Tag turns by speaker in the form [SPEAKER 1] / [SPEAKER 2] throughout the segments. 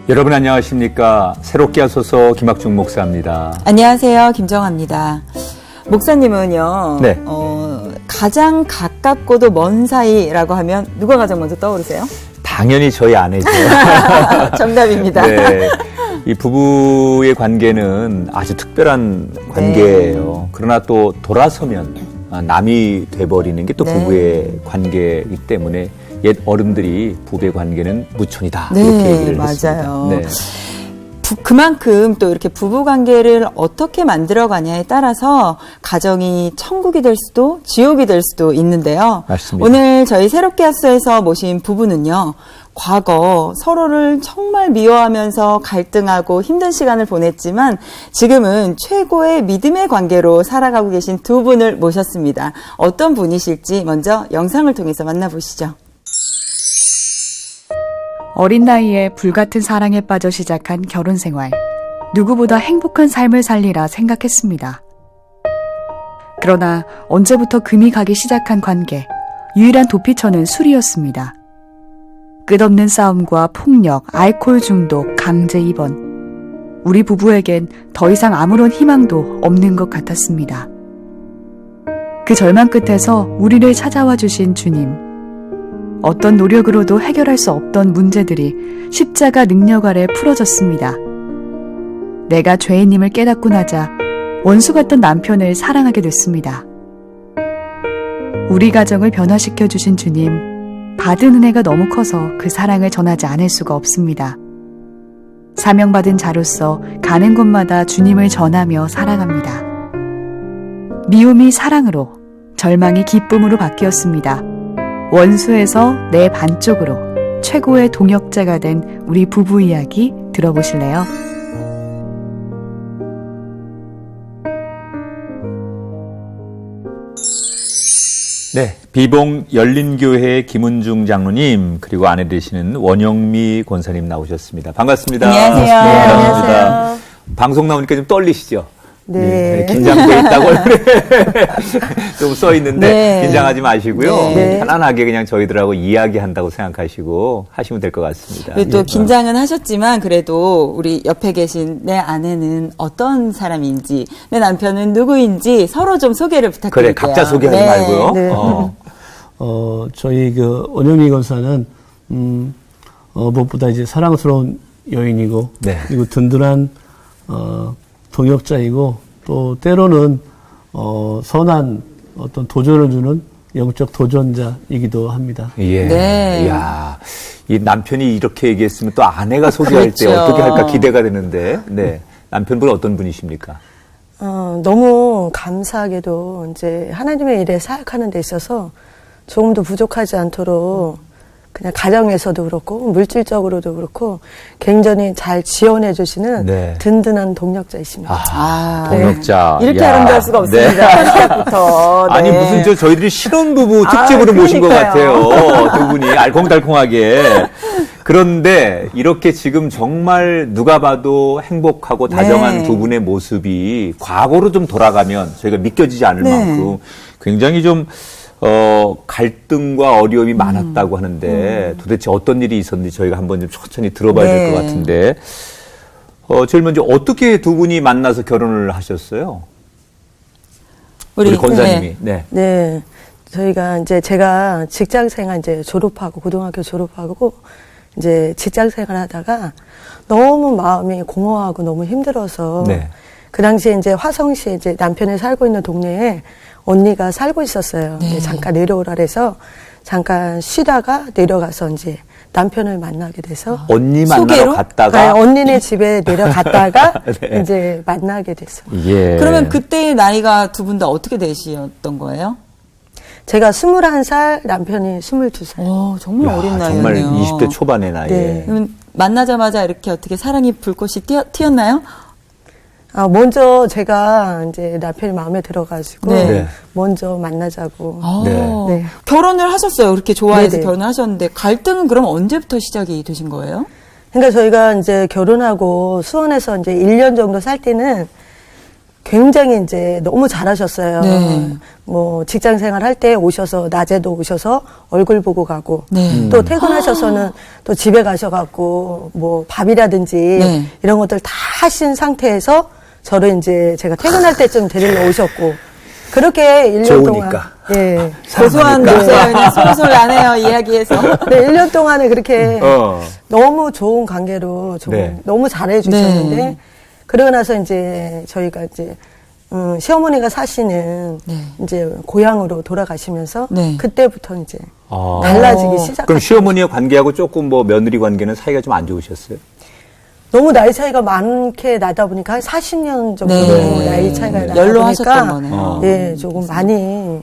[SPEAKER 1] 여러분 안녕하십니까. 새롭게 하소서 김학중 목사입니다.
[SPEAKER 2] 안녕하세요. 김정아입니다. 목사님은요.
[SPEAKER 1] 네.
[SPEAKER 2] 가장 가깝고도 먼 사이라고 하면 누가 가장 먼저 떠오르세요?
[SPEAKER 1] 당연히 저희 아내죠.
[SPEAKER 2] 정답입니다.
[SPEAKER 1] 네. 이 부부의 관계는 아주 특별한 관계예요. 그러나 또 돌아서면 남이 돼버리는 게 또
[SPEAKER 2] 네.
[SPEAKER 1] 부부의 관계이기 때문에 옛 어른들이 부부의 관계는 무촌이다.
[SPEAKER 2] 네,
[SPEAKER 1] 이렇게 얘기를
[SPEAKER 2] 맞아요.
[SPEAKER 1] 했습니다. 네.
[SPEAKER 2] 그만큼 또 이렇게 부부 관계를 어떻게 만들어가냐에 따라서 가정이 천국이 될 수도 지옥이 될 수도 있는데요.
[SPEAKER 1] 맞습니다.
[SPEAKER 2] 오늘 저희 새롭게 하소서에서 모신 부부는요. 과거 서로를 정말 미워하면서 갈등하고 힘든 시간을 보냈지만 지금은 최고의 믿음의 관계로 살아가고 계신 두 분을 모셨습니다. 어떤 분이실지 먼저 영상을 통해서 만나보시죠.
[SPEAKER 3] 어린 나이에 불같은 사랑에 빠져 시작한 결혼 생활. 누구보다 행복한 삶을 살리라 생각했습니다. 그러나 언제부터 금이 가기 시작한 관계. 유일한 도피처는 술이었습니다. 끝없는 싸움과 폭력, 알코올 중독, 강제 입원. 우리 부부에겐 더 이상 아무런 희망도 없는 것 같았습니다. 그 절망 끝에서 우리를 찾아와 주신 주님. 어떤 노력으로도 해결할 수 없던 문제들이 십자가 능력 아래 풀어졌습니다. 내가 죄인임을 깨닫고 나자 원수 같던 남편을 사랑하게 됐습니다. 우리 가정을 변화시켜 주신 주님, 받은 은혜가 너무 커서 그 사랑을 전하지 않을 수가 없습니다. 사명받은 자로서 가는 곳마다 주님을 전하며 살아갑니다. 미움이 사랑으로, 절망이 기쁨으로 바뀌었습니다. 원수에서 내 반쪽으로 최고의 동역자가 된 우리 부부 이야기 들어보실래요?
[SPEAKER 1] 네, 비봉 열린교회 김은중 장로님 그리고 아내 되시는 원영미 권사님 나오셨습니다. 반갑습니다.
[SPEAKER 2] 안녕하세요.
[SPEAKER 1] 네,
[SPEAKER 2] 안녕하세요.
[SPEAKER 1] 방송 나오니까 좀 떨리시죠?
[SPEAKER 2] 네.
[SPEAKER 1] 긴장돼 있다고 좀 써 있는데
[SPEAKER 2] 네.
[SPEAKER 1] 긴장하지 마시고요.
[SPEAKER 2] 네.
[SPEAKER 1] 편안하게 그냥 저희들하고 이야기한다고 생각하시고 하시면 될 것 같습니다.
[SPEAKER 2] 그리고 또 긴장은 하셨지만 그래도 우리 옆에 계신 내 아내는 어떤 사람인지 내 남편은 누구인지 서로 좀 소개를 부탁드릴게요.
[SPEAKER 1] 그래, 각자 소개하지
[SPEAKER 2] 네.
[SPEAKER 1] 말고요.
[SPEAKER 2] 네.
[SPEAKER 4] 저희 원영미 권사는 무엇보다 이제 사랑스러운 여인이고,
[SPEAKER 1] 네.
[SPEAKER 4] 그리고 든든한 동역자이고, 또 때로는 선한 어떤 도전을 주는 영적 도전자이기도 합니다.
[SPEAKER 1] 예.
[SPEAKER 2] 네.
[SPEAKER 1] 이야, 이 남편이 이렇게 얘기했으면 또 아내가 소개할 때
[SPEAKER 2] 그렇죠.
[SPEAKER 1] 어떻게 할까 기대가 되는데, 네. 남편분 어떤 분이십니까?
[SPEAKER 5] 너무 감사하게도 이제 하나님의 일에 사역하는 데 있어서 조금도 부족하지 않도록 그냥 가정에서도 그렇고 물질적으로도 그렇고 굉장히 잘 지원해 주시는
[SPEAKER 1] 네.
[SPEAKER 5] 든든한 동력자이십니다.
[SPEAKER 1] 동역자.
[SPEAKER 2] 이렇게
[SPEAKER 1] 야.
[SPEAKER 2] 아름다울 수가 없습니다. 시작부터.
[SPEAKER 1] 아니
[SPEAKER 2] 네.
[SPEAKER 1] 무슨 저희들이 신혼부부 특집으로 모신 것
[SPEAKER 2] 그러니까요.
[SPEAKER 1] 같아요. 두 분이 알콩달콩하게. 그런데 이렇게 지금 정말 누가 봐도 행복하고 다정한
[SPEAKER 2] 네.
[SPEAKER 1] 두 분의 모습이 과거로 좀 돌아가면 저희가 믿겨지지 않을
[SPEAKER 2] 네.
[SPEAKER 1] 만큼 굉장히 좀 갈등과 어려움이 많았다고 하는데 도대체 어떤 일이 있었는지 저희가 한번 좀 천천히 들어봐야 될 것
[SPEAKER 2] 네.
[SPEAKER 1] 같은데 제일 먼저 어떻게 두 분이 만나서 결혼을 하셨어요? 우리 권사님이. 네.
[SPEAKER 5] 네. 저희가 이제 제가 직장 생활 이제 졸업하고 고등학교 졸업하고 이제 직장 생활 하다가 너무 마음이 공허하고 너무 힘들어서
[SPEAKER 1] 네.
[SPEAKER 5] 그 당시에 이제 화성시에 이제 남편이 살고 있는 동네에 언니가 살고 있었어요.
[SPEAKER 2] 네.
[SPEAKER 5] 이제 잠깐 내려오라 그래서 잠깐 쉬다가 내려가서 이제 남편을 만나게 돼서
[SPEAKER 1] 언니 만나러
[SPEAKER 2] 소개로?
[SPEAKER 1] 갔다가
[SPEAKER 5] 언니네 집에 내려갔다가
[SPEAKER 1] 네.
[SPEAKER 5] 이제 만나게 됐어요.
[SPEAKER 1] 예.
[SPEAKER 2] 그러면 그때의 나이가 두 분 다 어떻게 되셨던 거예요?
[SPEAKER 5] 제가 21살, 남편이 22살.
[SPEAKER 2] 정말
[SPEAKER 1] 야,
[SPEAKER 2] 어린
[SPEAKER 1] 정말
[SPEAKER 2] 나이였네요.
[SPEAKER 1] 20대 초반의 나이에.
[SPEAKER 5] 네.
[SPEAKER 2] 그럼 만나자마자 이렇게 어떻게 사랑의 불꽃이 튀었나요?
[SPEAKER 5] 먼저 제가 이제 남편이 마음에 들어가지고
[SPEAKER 2] 네.
[SPEAKER 1] 네.
[SPEAKER 5] 먼저 만나자고.
[SPEAKER 1] 네.
[SPEAKER 2] 결혼을 하셨어요. 그렇게 좋아해서
[SPEAKER 5] 네네.
[SPEAKER 2] 결혼을 하셨는데 갈등은 그럼 언제부터 시작이 되신 거예요?
[SPEAKER 5] 그러니까 저희가 이제 결혼하고 수원에서 이제 1년 정도 살 때는 굉장히 이제 너무 잘하셨어요.
[SPEAKER 2] 네.
[SPEAKER 5] 뭐 직장 생활 할 때 오셔서 낮에도 오셔서 얼굴 보고 가고
[SPEAKER 2] 네.
[SPEAKER 5] 또 퇴근하셔서는 또 집에 가셔갖고 뭐 밥이라든지
[SPEAKER 2] 네.
[SPEAKER 5] 이런 것들 다 하신 상태에서 저를 이제 제가 퇴근할 때쯤 데리러 오셨고 그렇게 1년
[SPEAKER 1] 좋으니까.
[SPEAKER 5] 동안 예.
[SPEAKER 2] 고소한 목소리가 그냥 솔솔 나네요, 이야기에서.
[SPEAKER 5] 네, 1년 동안에 그렇게
[SPEAKER 1] 어.
[SPEAKER 5] 너무 좋은 관계로 좀
[SPEAKER 1] 네.
[SPEAKER 5] 너무 잘해 주셨는데
[SPEAKER 2] 네.
[SPEAKER 5] 그러고 나서 이제 저희가 이제 시어머니가 사시는
[SPEAKER 2] 네.
[SPEAKER 5] 이제 고향으로 돌아가시면서
[SPEAKER 2] 네.
[SPEAKER 5] 그때부터 이제
[SPEAKER 1] 아.
[SPEAKER 5] 달라지기 시작했어요.
[SPEAKER 1] 그럼 시어머니와 관계하고 조금 뭐 며느리 관계는 사이가 좀 안 좋으셨어요?
[SPEAKER 5] 너무 나이 차이가 많게 나다 보니까 한 40년 정도
[SPEAKER 2] 네.
[SPEAKER 5] 나이 차이가 나다
[SPEAKER 2] 연로하셨던
[SPEAKER 5] 보니까
[SPEAKER 2] 거네요.
[SPEAKER 5] 예, 조금 많이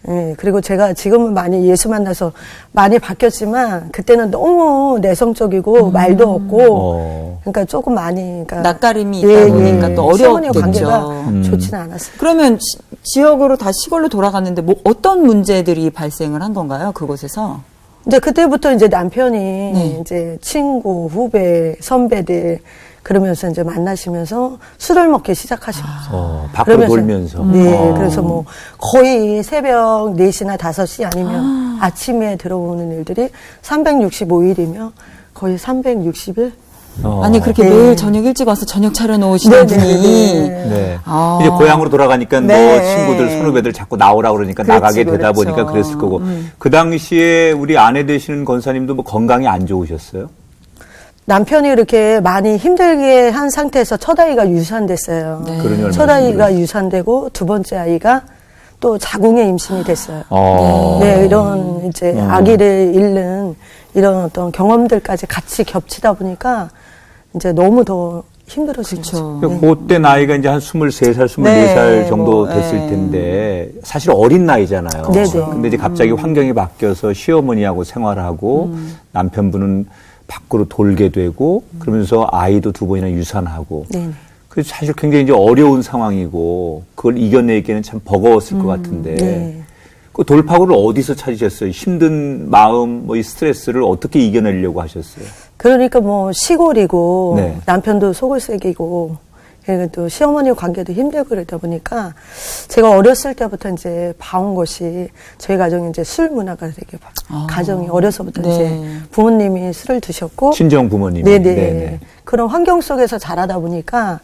[SPEAKER 5] 예, 그리고 제가 지금은 많이 예수 만나서 많이 바뀌었지만 그때는 너무 내성적이고 말도 없고 그러니까 조금 많이 그러니까
[SPEAKER 2] 낯가림이
[SPEAKER 5] 예,
[SPEAKER 2] 있다 보니까
[SPEAKER 5] 예.
[SPEAKER 2] 또
[SPEAKER 5] 시어머니와
[SPEAKER 2] 어려웠겠죠.
[SPEAKER 5] 관계가 좋지는 않았어요.
[SPEAKER 2] 그러면 지역으로 다 시골로 돌아갔는데 뭐 어떤 문제들이 발생을 한 건가요? 그곳에서?
[SPEAKER 5] 이제 그때부터 이제 남편이
[SPEAKER 2] 네.
[SPEAKER 5] 이제 친구, 후배, 선배들 그러면서 이제 만나시면서 술을 먹기 시작하셨어요.
[SPEAKER 1] 밖으로 돌면서.
[SPEAKER 5] 네, 그래서 뭐 거의 새벽 4시나 5시 아니면 아침에 들어오는 일들이 365일이며 거의 360일?
[SPEAKER 2] 아니 그렇게
[SPEAKER 5] 네.
[SPEAKER 2] 매일 저녁 일찍 와서 저녁 차려놓으시는
[SPEAKER 5] 네,
[SPEAKER 2] 분이
[SPEAKER 5] 네, 네.
[SPEAKER 1] 네.
[SPEAKER 2] 아.
[SPEAKER 1] 이제 고향으로 돌아가니까 뭐
[SPEAKER 2] 네.
[SPEAKER 1] 친구들, 선후배들 자꾸 나오라 그러니까
[SPEAKER 2] 그렇지,
[SPEAKER 1] 나가게 되다
[SPEAKER 2] 그렇죠.
[SPEAKER 1] 보니까 그랬을 거고. 그 당시에 우리 아내 되시는 권사님도 뭐 건강이 안 좋으셨어요?
[SPEAKER 5] 남편이 이렇게 많이 힘들게 한 상태에서 첫 아이가 유산됐어요.
[SPEAKER 2] 네.
[SPEAKER 1] 그러니 얼마나
[SPEAKER 5] 첫 아이가
[SPEAKER 1] 힘들었어요?
[SPEAKER 5] 유산되고 두 번째 아이가 또 자궁에 임신이 됐어요.
[SPEAKER 1] 어.
[SPEAKER 5] 네, 이런 이제 아기를 잃는 이런 어떤 경험들까지 같이 겹치다 보니까 이제 너무 더 힘들어진 거죠.
[SPEAKER 2] 그렇죠.
[SPEAKER 1] 그때 나이가 이제 한 23살, 24살
[SPEAKER 2] 네,
[SPEAKER 1] 정도
[SPEAKER 2] 뭐,
[SPEAKER 1] 됐을
[SPEAKER 2] 네.
[SPEAKER 1] 텐데 사실 어린 나이잖아요.
[SPEAKER 5] 네네.
[SPEAKER 1] 근데 이제 갑자기 환경이 바뀌어서 시어머니하고 생활하고 남편분은 밖으로 돌게 되고 그러면서 아이도 두 번이나 유산하고
[SPEAKER 5] 네네.
[SPEAKER 1] 그래서 사실 굉장히 이제 어려운 상황이고 그걸 이겨내기에는 참 버거웠을 것 같은데
[SPEAKER 5] 네.
[SPEAKER 1] 그 돌파구를 어디서 찾으셨어요? 힘든 마음, 뭐 이 스트레스를 어떻게 이겨내려고 하셨어요?
[SPEAKER 5] 그러니까 뭐 시골이고
[SPEAKER 1] 네.
[SPEAKER 5] 남편도 속을 새기고 그리고 또 시어머니 관계도 힘들고 그러다 보니까 제가 어렸을 때부터 이제 봐온 것이 저희 가정이 이제 술 문화가 되게 가정이 어려서부터
[SPEAKER 2] 네.
[SPEAKER 5] 이제 부모님이 술을 드셨고
[SPEAKER 1] 친정 부모님이.
[SPEAKER 5] 네네.
[SPEAKER 1] 네네.
[SPEAKER 5] 그런 환경 속에서 자라다 보니까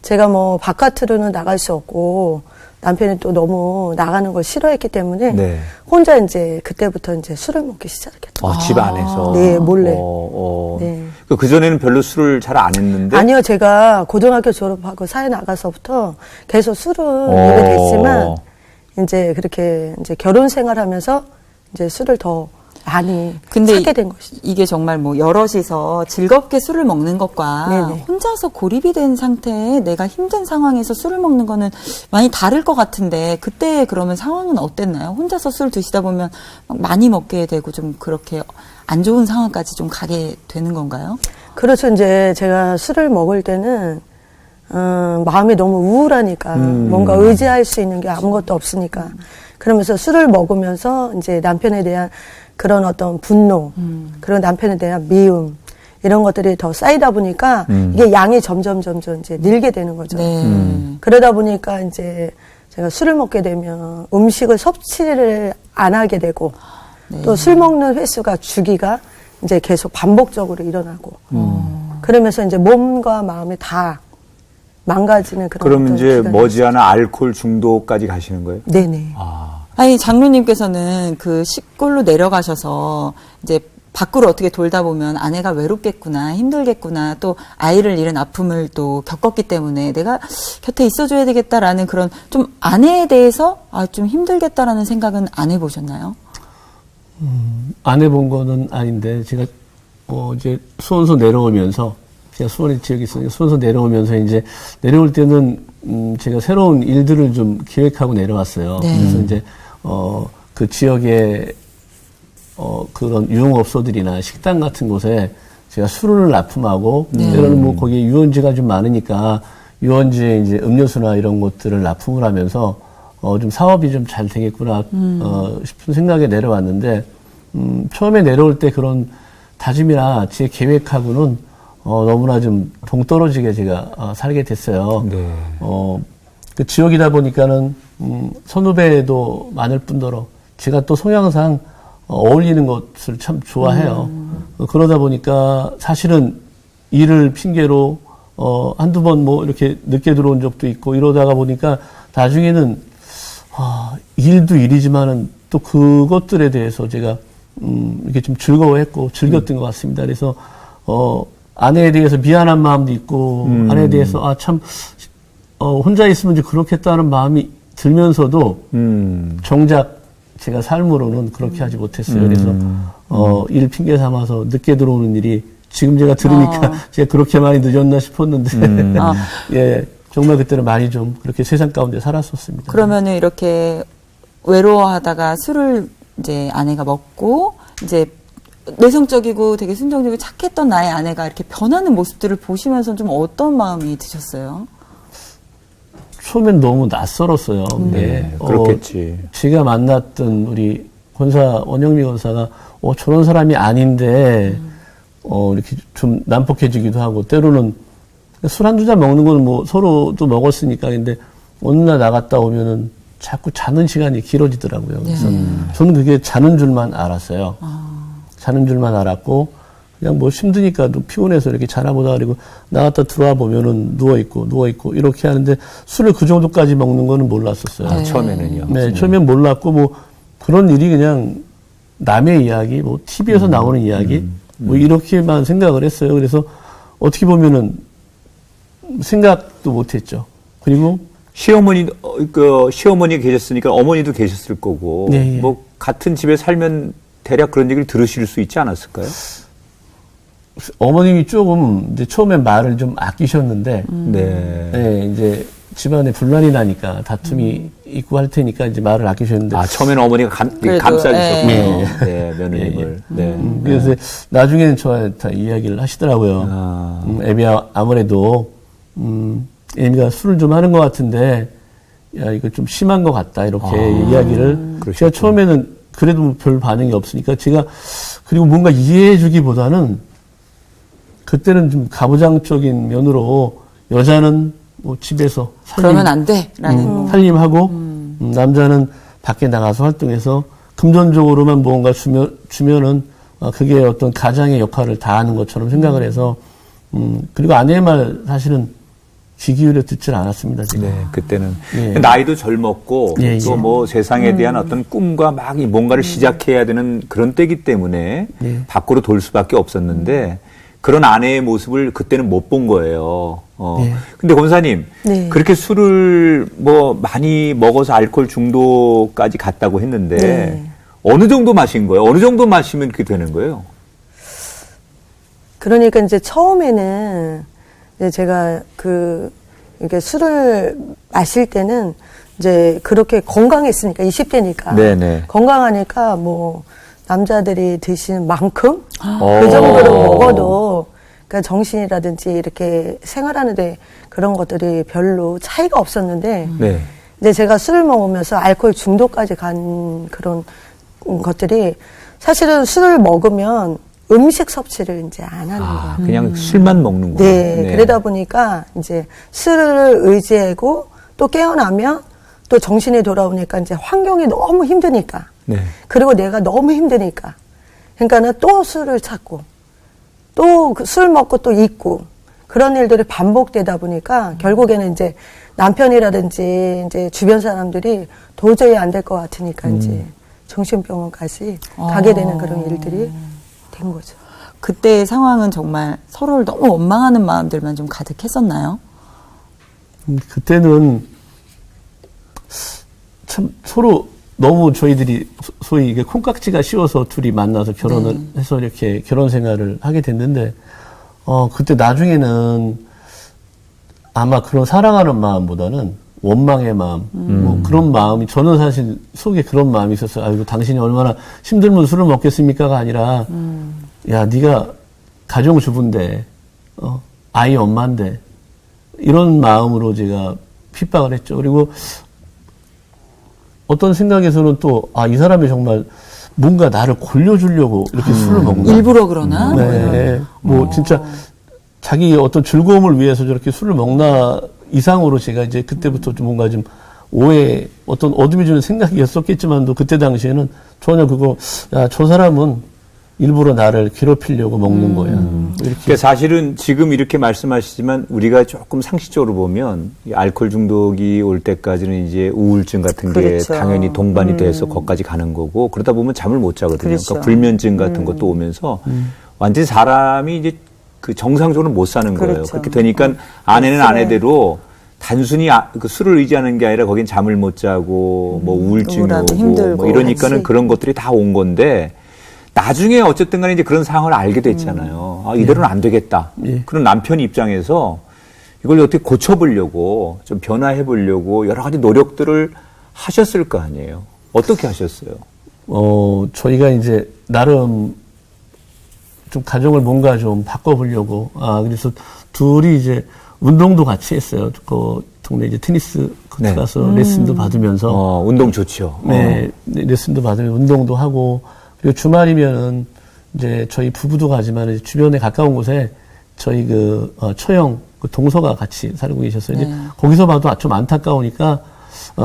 [SPEAKER 5] 제가 뭐 바깥으로는 나갈 수 없고 남편이 또 너무 나가는 걸 싫어했기 때문에
[SPEAKER 1] 네.
[SPEAKER 5] 혼자 이제 그때부터 이제 술을 먹기 시작했죠.
[SPEAKER 1] 집 안에서.
[SPEAKER 5] 네, 몰래.
[SPEAKER 1] 네.
[SPEAKER 5] 네.
[SPEAKER 1] 그전에는 별로 술을 잘 안 했는데.
[SPEAKER 5] 아니요, 제가 고등학교 졸업하고 사회 나가서부터 계속 술은 먹게 됐지만 이제 그렇게 이제 결혼 생활하면서 이제 술을 더 많이
[SPEAKER 2] 근데
[SPEAKER 5] 찾게 된 것이죠.
[SPEAKER 2] 이게 정말 뭐 여럿이서 즐겁게 술을 먹는 것과
[SPEAKER 5] 네네.
[SPEAKER 2] 혼자서 고립이 된 상태에 내가 힘든 상황에서 술을 먹는 거는 많이 다를 것 같은데 그때 그러면 상황은 어땠나요? 혼자서 술 드시다 보면 막 많이 먹게 되고 좀 그렇게 안 좋은 상황까지 좀 가게 되는 건가요?
[SPEAKER 5] 그렇죠. 이제 제가 술을 먹을 때는 마음이 너무 우울하니까 뭔가 의지할 수 있는 게 아무것도 없으니까 그러면서 술을 먹으면서 이제 남편에 대한 그런 어떤 분노, 그런 남편에 대한 미움 이런 것들이 더 쌓이다 보니까 이게 양이 점점 이제 늘게 되는 거죠.
[SPEAKER 2] 네.
[SPEAKER 5] 그러다 보니까 이제 제가 술을 먹게 되면 음식을 섭취를 안 하게 되고 또 술 먹는 횟수가 주기가 이제 계속 반복적으로 일어나고 그러면서 이제 몸과 마음이 다 망가지는 그런
[SPEAKER 1] 그럼
[SPEAKER 5] 어떤
[SPEAKER 1] 이제
[SPEAKER 5] 기간이
[SPEAKER 1] 머지않아 알코올 중독까지 가시는 거예요?
[SPEAKER 5] 네네.
[SPEAKER 2] 아니 장로님께서는 그 시골로 내려가셔서 이제 밖으로 어떻게 돌다 보면 아내가 외롭겠구나, 힘들겠구나, 또 아이를 잃은 아픔을 또 겪었기 때문에 내가 곁에 있어줘야 되겠다라는 그런 좀 아내에 대해서 좀 힘들겠다라는 생각은 안 해보셨나요?
[SPEAKER 4] 안 해본 거는 아닌데 제가 이제 수원서 내려오면서 제가 수원에 지역에 있으니까 수원서 내려오면서 이제 내려올 때는 제가 새로운 일들을 좀 기획하고 내려왔어요.
[SPEAKER 2] 네.
[SPEAKER 4] 그래서 이제 그 지역에 그런 유흥업소들이나 식당 같은 곳에 제가 술을 납품하고 때로는 뭐 거기에 유원지가 좀 많으니까 유원지에 이제 음료수나 이런 것들을 납품을 하면서 좀 사업이 좀 잘 되겠구나 싶은 생각에 내려왔는데 처음에 내려올 때 그런 다짐이나 제 계획하고는 너무나 좀 동떨어지게 제가 살게 됐어요.
[SPEAKER 1] 네.
[SPEAKER 4] 그 지역이다 보니까는 선후배도 많을 뿐더러 제가 또 성향상 어울리는 것을 참 좋아해요. 그러다 보니까 사실은 일을 핑계로 한두 번 뭐 이렇게 늦게 들어온 적도 있고 이러다가 보니까 나중에는 일도 일이지만은 또 그것들에 대해서 제가 이렇게 좀 즐거워했고 즐겼던 것 같습니다. 그래서 아내에 대해서 미안한 마음도 있고 아내에 대해서 참 혼자 있으면 이제 그렇겠다는 마음이 들면서도 정작 제가 삶으로는 그렇게 하지 못했어요. 그래서 일 핑계 삼아서 늦게 들어오는 일이 지금 제가 들으니까 제가 그렇게 많이 늦었나 싶었는데 예, 정말 그때는 많이 좀 그렇게 세상 가운데 살았었습니다.
[SPEAKER 2] 그러면은 이렇게 외로워하다가 술을 이제 아내가 먹고 이제 내성적이고 되게 순정적이고 착했던 나의 아내가 이렇게 변하는 모습들을 보시면서 좀 어떤 마음이 드셨어요?
[SPEAKER 4] 처음엔 너무 낯설었어요. 근데
[SPEAKER 1] 그렇겠지.
[SPEAKER 4] 제가 만났던 우리 권사 원영미 권사가 저런 사람이 아닌데 이렇게 좀 난폭해지기도 하고 때로는 술 한두 잔 먹는 건 뭐 서로도 먹었으니까 근데 어느 날 나갔다 오면은 자꾸 자는 시간이 길어지더라고요. 그래서 저는 그게 자는 줄만 알았어요. 자는 줄만 알았고 그냥 뭐 힘드니까 또 피곤해서 이렇게 자나 보다 그리고 나갔다 들어와 보면은 누워있고 이렇게 하는데 술을 그 정도까지 먹는 거는 몰랐었어요.
[SPEAKER 1] 처음에는요.
[SPEAKER 4] 네, 처음엔 몰랐고 뭐 그런 일이 그냥 남의 이야기, 뭐 TV에서 나오는 이야기 뭐 이렇게만 생각을 했어요. 그래서 어떻게 보면은 생각도 못했죠. 그리고
[SPEAKER 1] 시어머니 계셨으니까 어머니도 계셨을 거고
[SPEAKER 4] 네, 예.
[SPEAKER 1] 뭐 같은 집에 살면 대략 그런 얘기를 들으실 수 있지 않았을까요?
[SPEAKER 4] 어머님이 조금 이제 처음엔 말을 좀 아끼셨는데,
[SPEAKER 1] 네.
[SPEAKER 4] 네, 이제 집안에 분란이 나니까 다툼이 있고 할 테니까 이제 말을 아끼셨는데.
[SPEAKER 1] 처음에는 어머니가
[SPEAKER 2] 그래도,
[SPEAKER 1] 감싸주셨군요.
[SPEAKER 2] 예.
[SPEAKER 1] 네, 며느님을. 네.
[SPEAKER 4] 그래서 나중에는 저한테 다 이야기를 하시더라고요. 애미야, 아무래도, 애미가 술을 좀 하는 것 같은데, 야, 이거 좀 심한 것 같다. 이렇게 이야기를. 제가 처음에는 그래도 별 반응이 없으니까 제가, 그리고 뭔가 이해해 주기보다는 그때는 좀 가부장적인 면으로 여자는 뭐 집에서
[SPEAKER 2] 그러면 안 돼. 라는.
[SPEAKER 4] 살림하고 남자는 밖에 나가서 활동해서 금전적으로만 무언가 주면은 그게 어떤 가장의 역할을 다하는 것처럼 생각을 해서 그리고 아내의 말 사실은 귀 기울여 듣질 않았습니다. 지금.
[SPEAKER 1] 네, 그때는
[SPEAKER 4] 예.
[SPEAKER 1] 나이도 젊었고
[SPEAKER 4] 예,
[SPEAKER 1] 또
[SPEAKER 4] 예.
[SPEAKER 1] 뭐 세상에 대한 어떤 꿈과 막 뭔가를 시작해야 되는 그런 때기 때문에
[SPEAKER 4] 예.
[SPEAKER 1] 밖으로 돌 수밖에 없었는데 그런 아내의 모습을 그때는 못 본 거예요.
[SPEAKER 4] 예.
[SPEAKER 1] 근데 권사님,
[SPEAKER 5] 네.
[SPEAKER 1] 그렇게 술을 뭐 많이 먹어서 알코올 중독까지 갔다고 했는데
[SPEAKER 5] 네.
[SPEAKER 1] 어느 정도 마신 거예요? 어느 정도 마시면 그게 되는 거예요?
[SPEAKER 5] 그러니까 이제 처음에는 이제 제가 이렇게 술을 마실 때는 이제 그렇게 건강했으니까 20대니까
[SPEAKER 1] 네네.
[SPEAKER 5] 건강하니까 뭐 남자들이 드시는 만큼
[SPEAKER 1] 어.
[SPEAKER 5] 그 정도로 먹어도 그러니까 정신이라든지 이렇게 생활하는데 그런 것들이 별로 차이가 없었는데
[SPEAKER 1] 네.
[SPEAKER 5] 이제 제가 술을 먹으면서 알코올 중독까지 간 그런 것들이 사실은 술을 먹으면 음식 섭취를 이제 안 하는 거예요.
[SPEAKER 1] 그냥 술만 먹는 거예요.
[SPEAKER 5] 네, 그러다 보니까 이제 술을 의지하고 또 깨어나면 또 정신이 돌아오니까 이제 환경이 너무 힘드니까.
[SPEAKER 1] 네.
[SPEAKER 5] 그리고 내가 너무 힘드니까. 그러니까는 또 술을 찾고 또 술 먹고 또 잊고 그런 일들이 반복되다 보니까 결국에는 이제 남편이라든지 이제 주변 사람들이 도저히 안 될 것 같으니까 이제 정신병원까지 가게 되는 그런 일들이 된 거죠.
[SPEAKER 2] 그때의 상황은 정말 서로를 너무 원망하는 마음들만 좀 가득했었나요?
[SPEAKER 4] 그때는 참 서로 너무 저희들이 소위 이게 콩깍지가 씌워서 둘이 만나서 결혼을 해서 이렇게 결혼 생활을 하게 됐는데, 그때 나중에는 아마 그런 사랑하는 마음보다는 원망의 마음, 뭐 그런 마음이, 저는 사실 속에 그런 마음이 있었어요. 아이고, 당신이 얼마나 힘들면 술을 먹겠습니까가 아니라, 야, 네가 가정주부인데, 아이 엄마인데, 이런 마음으로 제가 핍박을 했죠. 그리고 어떤 생각에서는 또, 이 사람이 정말 뭔가 나를 골려주려고 이렇게 술을 먹나.
[SPEAKER 2] 일부러 그러나?
[SPEAKER 4] 네. 뭐, 진짜 자기 어떤 즐거움을 위해서 저렇게 술을 먹나, 이상으로 제가 이제 그때부터 좀 뭔가 좀 오해, 어떤 어둠이 주는 생각이었었겠지만도 그때 당시에는 전혀 그거, 야, 저 사람은 일부러 나를 괴롭히려고 먹는 거야. 이렇게.
[SPEAKER 1] 그러니까 사실은 지금 이렇게 말씀하시지만 우리가 조금 상식적으로 보면 이 알코올 중독이 올 때까지는 이제 우울증 같은 게
[SPEAKER 2] 그렇죠.
[SPEAKER 1] 당연히 동반이 돼서 거기까지 가는 거고 그러다 보면 잠을 못 자거든요.
[SPEAKER 2] 그렇죠.
[SPEAKER 1] 그러니까 불면증 같은 것도 오면서 완전히 사람이 이제 그 정상적으로 못 사는 거예요.
[SPEAKER 2] 그렇죠.
[SPEAKER 1] 그렇게 되니까 아내는 아내대로 단순히 그 술을 의지하는 게 아니라 거긴 잠을 못 자고 뭐 우울증이
[SPEAKER 2] 우울하고
[SPEAKER 1] 오고
[SPEAKER 2] 힘들고
[SPEAKER 1] 뭐 이러니까는
[SPEAKER 2] 같이.
[SPEAKER 1] 그런 것들이 다 온 건데 나중에 어쨌든 간에 이제 그런 상황을 알게 됐잖아요. 아, 이대로는 안 되겠다.
[SPEAKER 4] 예.
[SPEAKER 1] 그런 남편 입장에서 이걸 어떻게 고쳐보려고 좀 변화해보려고 여러 가지 노력들을 하셨을 거 아니에요. 어떻게 하셨어요?
[SPEAKER 4] 저희가 이제 나름 좀 가정을 뭔가 좀 바꿔보려고, 그래서 둘이 이제 운동도 같이 했어요. 그 동네 이제 테니스 코트
[SPEAKER 1] 네.
[SPEAKER 4] 가서 레슨도 받으면서.
[SPEAKER 1] 운동 좋죠.
[SPEAKER 4] 네, 레슨도 받으면 운동도 하고, 그리고 주말이면은 이제 저희 부부도 가지만 이제 주변에 가까운 곳에 저희 처형 그 동서가 같이 살고 계셨어요. 이제 거기서 봐도 좀 안타까우니까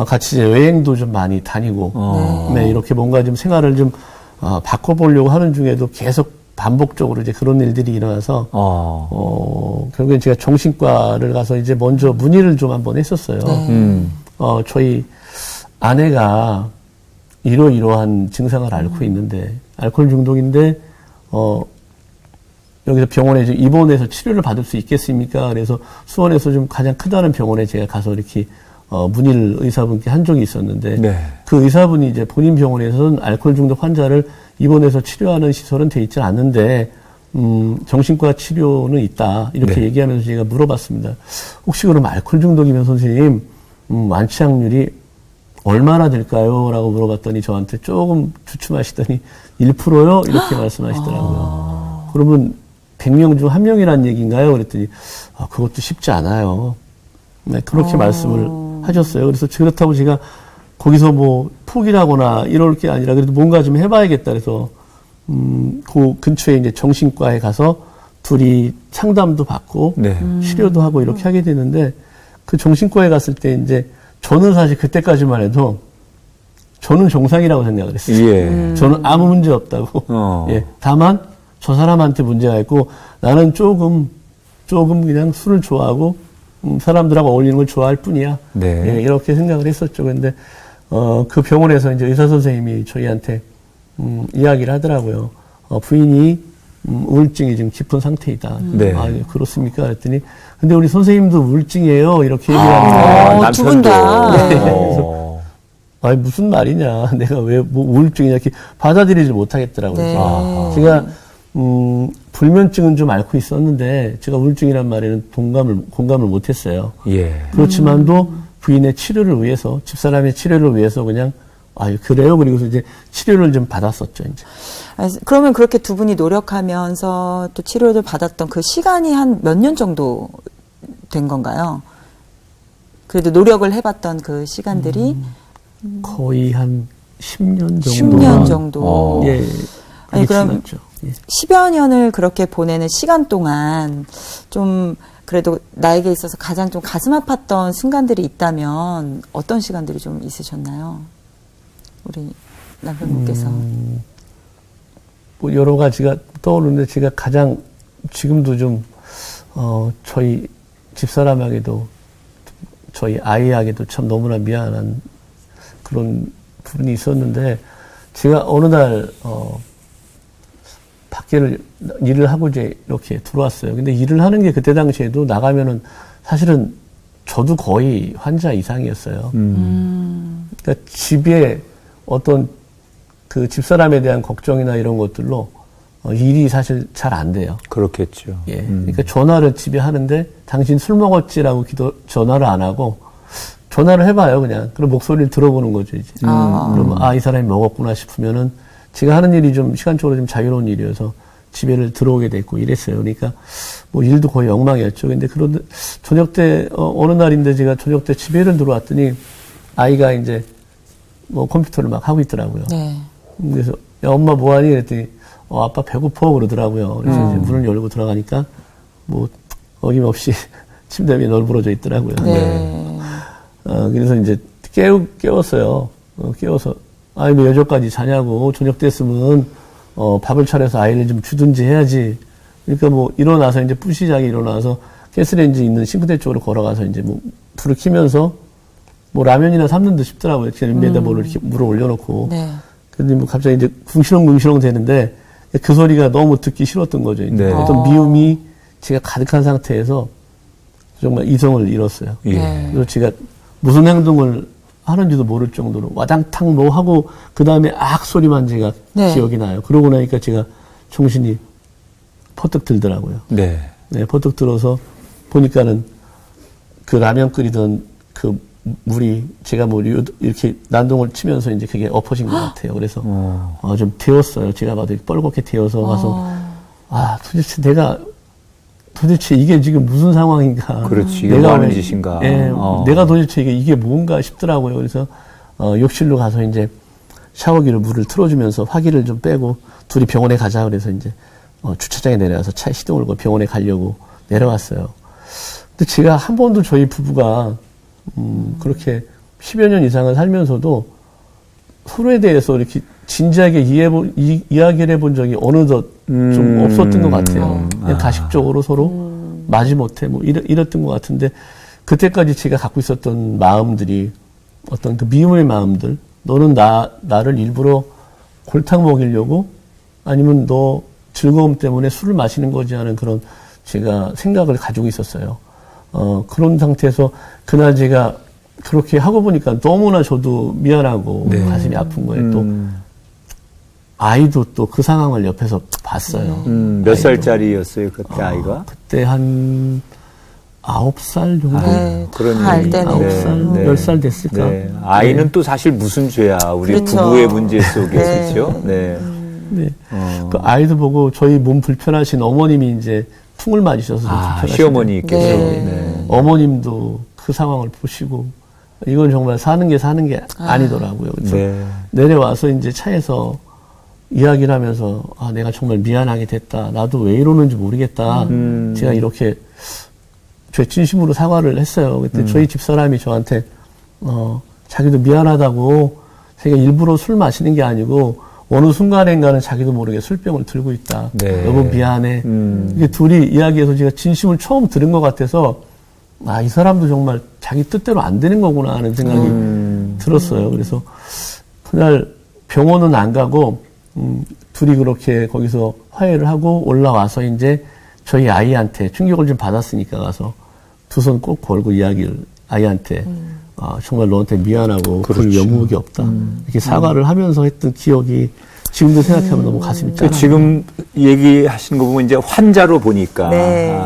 [SPEAKER 4] 같이 이제 여행도 좀 많이 다니고, 네, 이렇게 뭔가 좀 생활을 좀 바꿔보려고 하는 중에도 계속 반복적으로 이제 그런 일들이 일어나서, 결국엔 제가 정신과를 가서 이제 먼저 문의를 좀 한번 했었어요. 저희 아내가 이러이러한 증상을 앓고 있는데, 알코올 중독인데, 여기서 병원에 이제 입원해서 치료를 받을 수 있겠습니까? 그래서 수원에서 좀 가장 크다는 병원에 제가 가서 이렇게, 문의를 의사분께 한 적이 있었는데,
[SPEAKER 1] 네.
[SPEAKER 4] 그 의사분이 이제 본인 병원에서는 알코올 중독 환자를 입원해서 치료하는 시설은 돼 있지 않은데, 정신과 치료는 있다. 이렇게
[SPEAKER 1] 네.
[SPEAKER 4] 얘기하면서 제가 물어봤습니다. 혹시 그럼 알코올 중독이면 선생님, 완치 확률이 얼마나 될까요? 라고 물어봤더니 저한테 조금 주춤하시더니 1%요? 이렇게 말씀하시더라고요. 그러면 100명 중 1명이란 얘기인가요? 그랬더니 그것도 쉽지 않아요. 네, 그렇게 말씀을 하셨어요. 그래서 그렇다고 제가 거기서 뭐 포기를 하거나 이럴 게 아니라 그래도 뭔가 좀 해봐야겠다. 그래서 그 근처에 이제 정신과에 가서 둘이 상담도 받고
[SPEAKER 1] 네.
[SPEAKER 4] 치료도 하고 이렇게 하게 되는데 그 정신과에 갔을 때 이제 저는 사실 그때까지만 해도 저는 정상이라고 생각을 했어요.
[SPEAKER 1] 예.
[SPEAKER 4] 저는 아무 문제 없다고. 예. 다만 저 사람한테 문제가 있고 나는 조금 그냥 술을 좋아하고 사람들하고 어울리는 걸 좋아할 뿐이야.
[SPEAKER 1] 네.
[SPEAKER 4] 예, 이렇게 생각을 했었죠. 근데 그 병원에서 이제 의사 선생님이 저희한테 이야기를 하더라고요. 부인이 우울증이 지금 깊은 상태이다.
[SPEAKER 1] 네.
[SPEAKER 4] 아, 예, 그렇습니까? 그랬더니 근데 우리 선생님도 우울증이에요. 이렇게 얘기를 하는 거예요.
[SPEAKER 2] 두 분 다.
[SPEAKER 1] 네.
[SPEAKER 4] 아니 무슨 말이냐. 내가 왜 뭐 우울증이냐 이렇게 받아들이지 못하겠더라고요.
[SPEAKER 2] 네.
[SPEAKER 4] 제가 불면증은 좀 앓고 있었는데 제가 우울증이란 말에는 공감을 못했어요.
[SPEAKER 1] 예.
[SPEAKER 4] 그렇지만도 부인의 치료를 위해서 집사람의 치료를 위해서 그냥 그래요. 그리고서 이제 치료를 좀 받았었죠. 이제.
[SPEAKER 2] 그러면 그렇게 두 분이 노력하면서 또 치료를 받았던 그 시간이 한 몇 년 정도 된 건가요? 그래도 노력을 해봤던 그 시간들이
[SPEAKER 4] 거의 한 10년 정도.
[SPEAKER 2] 10년 정도.
[SPEAKER 4] 예.
[SPEAKER 2] 아니, 그럼
[SPEAKER 4] 지났죠. 예.
[SPEAKER 2] 10여 년을 그렇게 보내는 시간 동안 좀 그래도 나에게 있어서 가장 좀 가슴 아팠던 순간들이 있다면 어떤 시간들이 좀 있으셨나요? 우리 남편분께서.
[SPEAKER 4] 뭐 여러 가지가 떠오르는데 제가 가장 지금도 좀 저희 집사람에게도 저희 아이에게도 참 너무나 미안한 그런 부분이 있었는데 제가 어느 날 밖에 일을 하고 이제 이렇게 들어왔어요. 근데 일을 하는 게 그때 당시에도 나가면은 사실은 저도 거의 환자 이상이었어요. 그러니까 집에 어떤 그 집사람에 대한 걱정이나 이런 것들로 일이 사실 잘 안 돼요.
[SPEAKER 1] 그렇겠죠.
[SPEAKER 4] 예. 그러니까 전화를 집에 하는데 당신 술 먹었지라고 전화를 안 하고 전화를 해봐요, 그냥. 그럼 목소리를 들어보는 거죠, 이제. 그러면 이 사람이 먹었구나 싶으면은 제가 하는 일이 좀 시간적으로 좀 자유로운 일이어서 집에를 들어오게 됐고 이랬어요. 그러니까 뭐 일도 거의 엉망이었죠. 근데 그런데 저녁 때 어느 날인데 제가 저녁 때 집에를 들어왔더니 아이가 이제 뭐 컴퓨터를 막 하고 있더라고요.
[SPEAKER 2] 네.
[SPEAKER 4] 그래서 야 엄마 뭐하니? 그랬더니 아빠 배고파 그러더라고요. 그래서 이제 문을 열고 들어가니까 뭐 어김없이 침대 위에 널브러져 있더라고요.
[SPEAKER 2] 네.
[SPEAKER 4] 그래서 이제 깨웠어요. 깨워서, 아이, 뭐 여전까지 자냐고, 저녁 됐으면, 밥을 차려서 아이를 좀 주든지 해야지. 그러니까 뭐, 일어나서 이제 부시작에 일어나서 가스레인지 있는 싱크대 쪽으로 걸어가서 이제 뭐, 불을 켜면서, 뭐, 라면이나 삶는 듯 싶더라고요. 위에다 뭐를 이렇게 물을 올려놓고.
[SPEAKER 2] 네.
[SPEAKER 4] 근데 뭐, 갑자기 이제 궁시렁궁시렁 되는데, 그 소리가 너무 듣기 싫었던 거죠. 이제.
[SPEAKER 1] 네.
[SPEAKER 4] 어떤 미움이 제가 가득한 상태에서 정말 이성을 잃었어요.
[SPEAKER 1] 예.
[SPEAKER 4] 그래서 제가 무슨 행동을 하는지도 모를 정도로 와당탕 뭐 하고 그 다음에 악 소리만 제가
[SPEAKER 2] 네.
[SPEAKER 4] 기억이 나요. 그러고 나니까 제가 정신이 퍼뜩 들더라고요.
[SPEAKER 1] 네.
[SPEAKER 4] 네, 퍼뜩 들어서 보니까는 그 라면 끓이던 그 물이 제가 뭐 이렇게 난동을 치면서 이제 그게 엎어진 것 같아요. 그래서 좀 데웠어요. 제가 봐도 뻘겋게 데워서 가서 도대체 이게 지금 무슨 상황인가.
[SPEAKER 1] 그렇지. 이게 뭐 하는 짓인가.
[SPEAKER 4] 예, 내가 도대체 이게 뭔가 싶더라고요. 그래서, 욕실로 가서 이제 샤워기로 물을 틀어주면서 화기를 좀 빼고 둘이 병원에 가자 그래서 이제, 주차장에 내려와서 차에 시동을 걸고 병원에 가려고 내려왔어요. 근데 제가 한 번도 저희 부부가, 그렇게 10여 년 이상을 살면서도 서로에 대해서 이렇게 진지하게 이야기를 해본 적이 어느덧 좀 없었던 것 같아요. 그냥 가식적으로 서로 마지못해 뭐 이랬던 것 같은데 그때까지 제가 갖고 있었던 마음들이 어떤 그 미움의 마음들, 너는 나를 일부러 골탕 먹이려고 아니면 너 즐거움 때문에 술을 마시는 거지 하는 그런 제가 생각을 가지고 있었어요. 그런 상태에서 그날 제가 그렇게 하고 보니까 너무나 저도 미안하고 가슴이 아픈 거예요. 또 아이도 또 그 상황을 옆에서 봤어요.
[SPEAKER 1] 몇 살짜리였어요, 그때 아이가?
[SPEAKER 4] 그때 한 9살 정도?
[SPEAKER 2] 네.
[SPEAKER 1] 그런
[SPEAKER 2] 알
[SPEAKER 1] 얘기.
[SPEAKER 2] 때는.
[SPEAKER 4] 9살,
[SPEAKER 1] 네.
[SPEAKER 4] 10살 됐을까?
[SPEAKER 1] 네. 아이는 또 사실 무슨 죄야, 우리
[SPEAKER 2] 그렇죠.
[SPEAKER 1] 부부의 문제 속에,
[SPEAKER 2] 네.
[SPEAKER 1] 그렇죠? 네.
[SPEAKER 4] 네. 그 아이도 보고 저희 몸 불편하신 어머님이 이제 쿵을 맞으셔서 좀 불편하시죠.
[SPEAKER 1] 시어머니께서.
[SPEAKER 2] 네.
[SPEAKER 1] 네.
[SPEAKER 4] 어머님도 그 상황을 보시고 이건 정말 사는 게 아니더라고요. 그래서
[SPEAKER 1] 네.
[SPEAKER 4] 내려와서 이제 차에서 이야기를 하면서 내가 정말 미안하게 됐다. 나도 왜 이러는지 모르겠다. 제가 이렇게 제 진심으로 사과를 했어요. 그때 저희 집사람이 저한테 자기도 미안하다고 자기가 일부러 술 마시는 게 아니고 어느 순간인가는 자기도 모르게 술병을 들고 있다.
[SPEAKER 1] 네.
[SPEAKER 4] 여보 미안해. 이게 둘이 이야기해서 제가 진심을 처음 들은 것 같아서 이 사람도 정말 자기 뜻대로 안 되는 거구나 하는 생각이 들었어요. 그래서 그날 병원은 안 가고 둘이 그렇게 거기서 화해를 하고 올라와서 이제 저희 아이한테 충격을 좀 받았으니까 가서 두 손 꼭 걸고 이야기를 아이한테 정말 너한테 미안하고 그럴 영무가 없다. 이렇게 사과를 하면서 했던 기억이 지금도 생각하면 너무 가슴이 짠해요.
[SPEAKER 1] 지금 얘기하신 거 보면 이제 환자로 보니까
[SPEAKER 2] 네.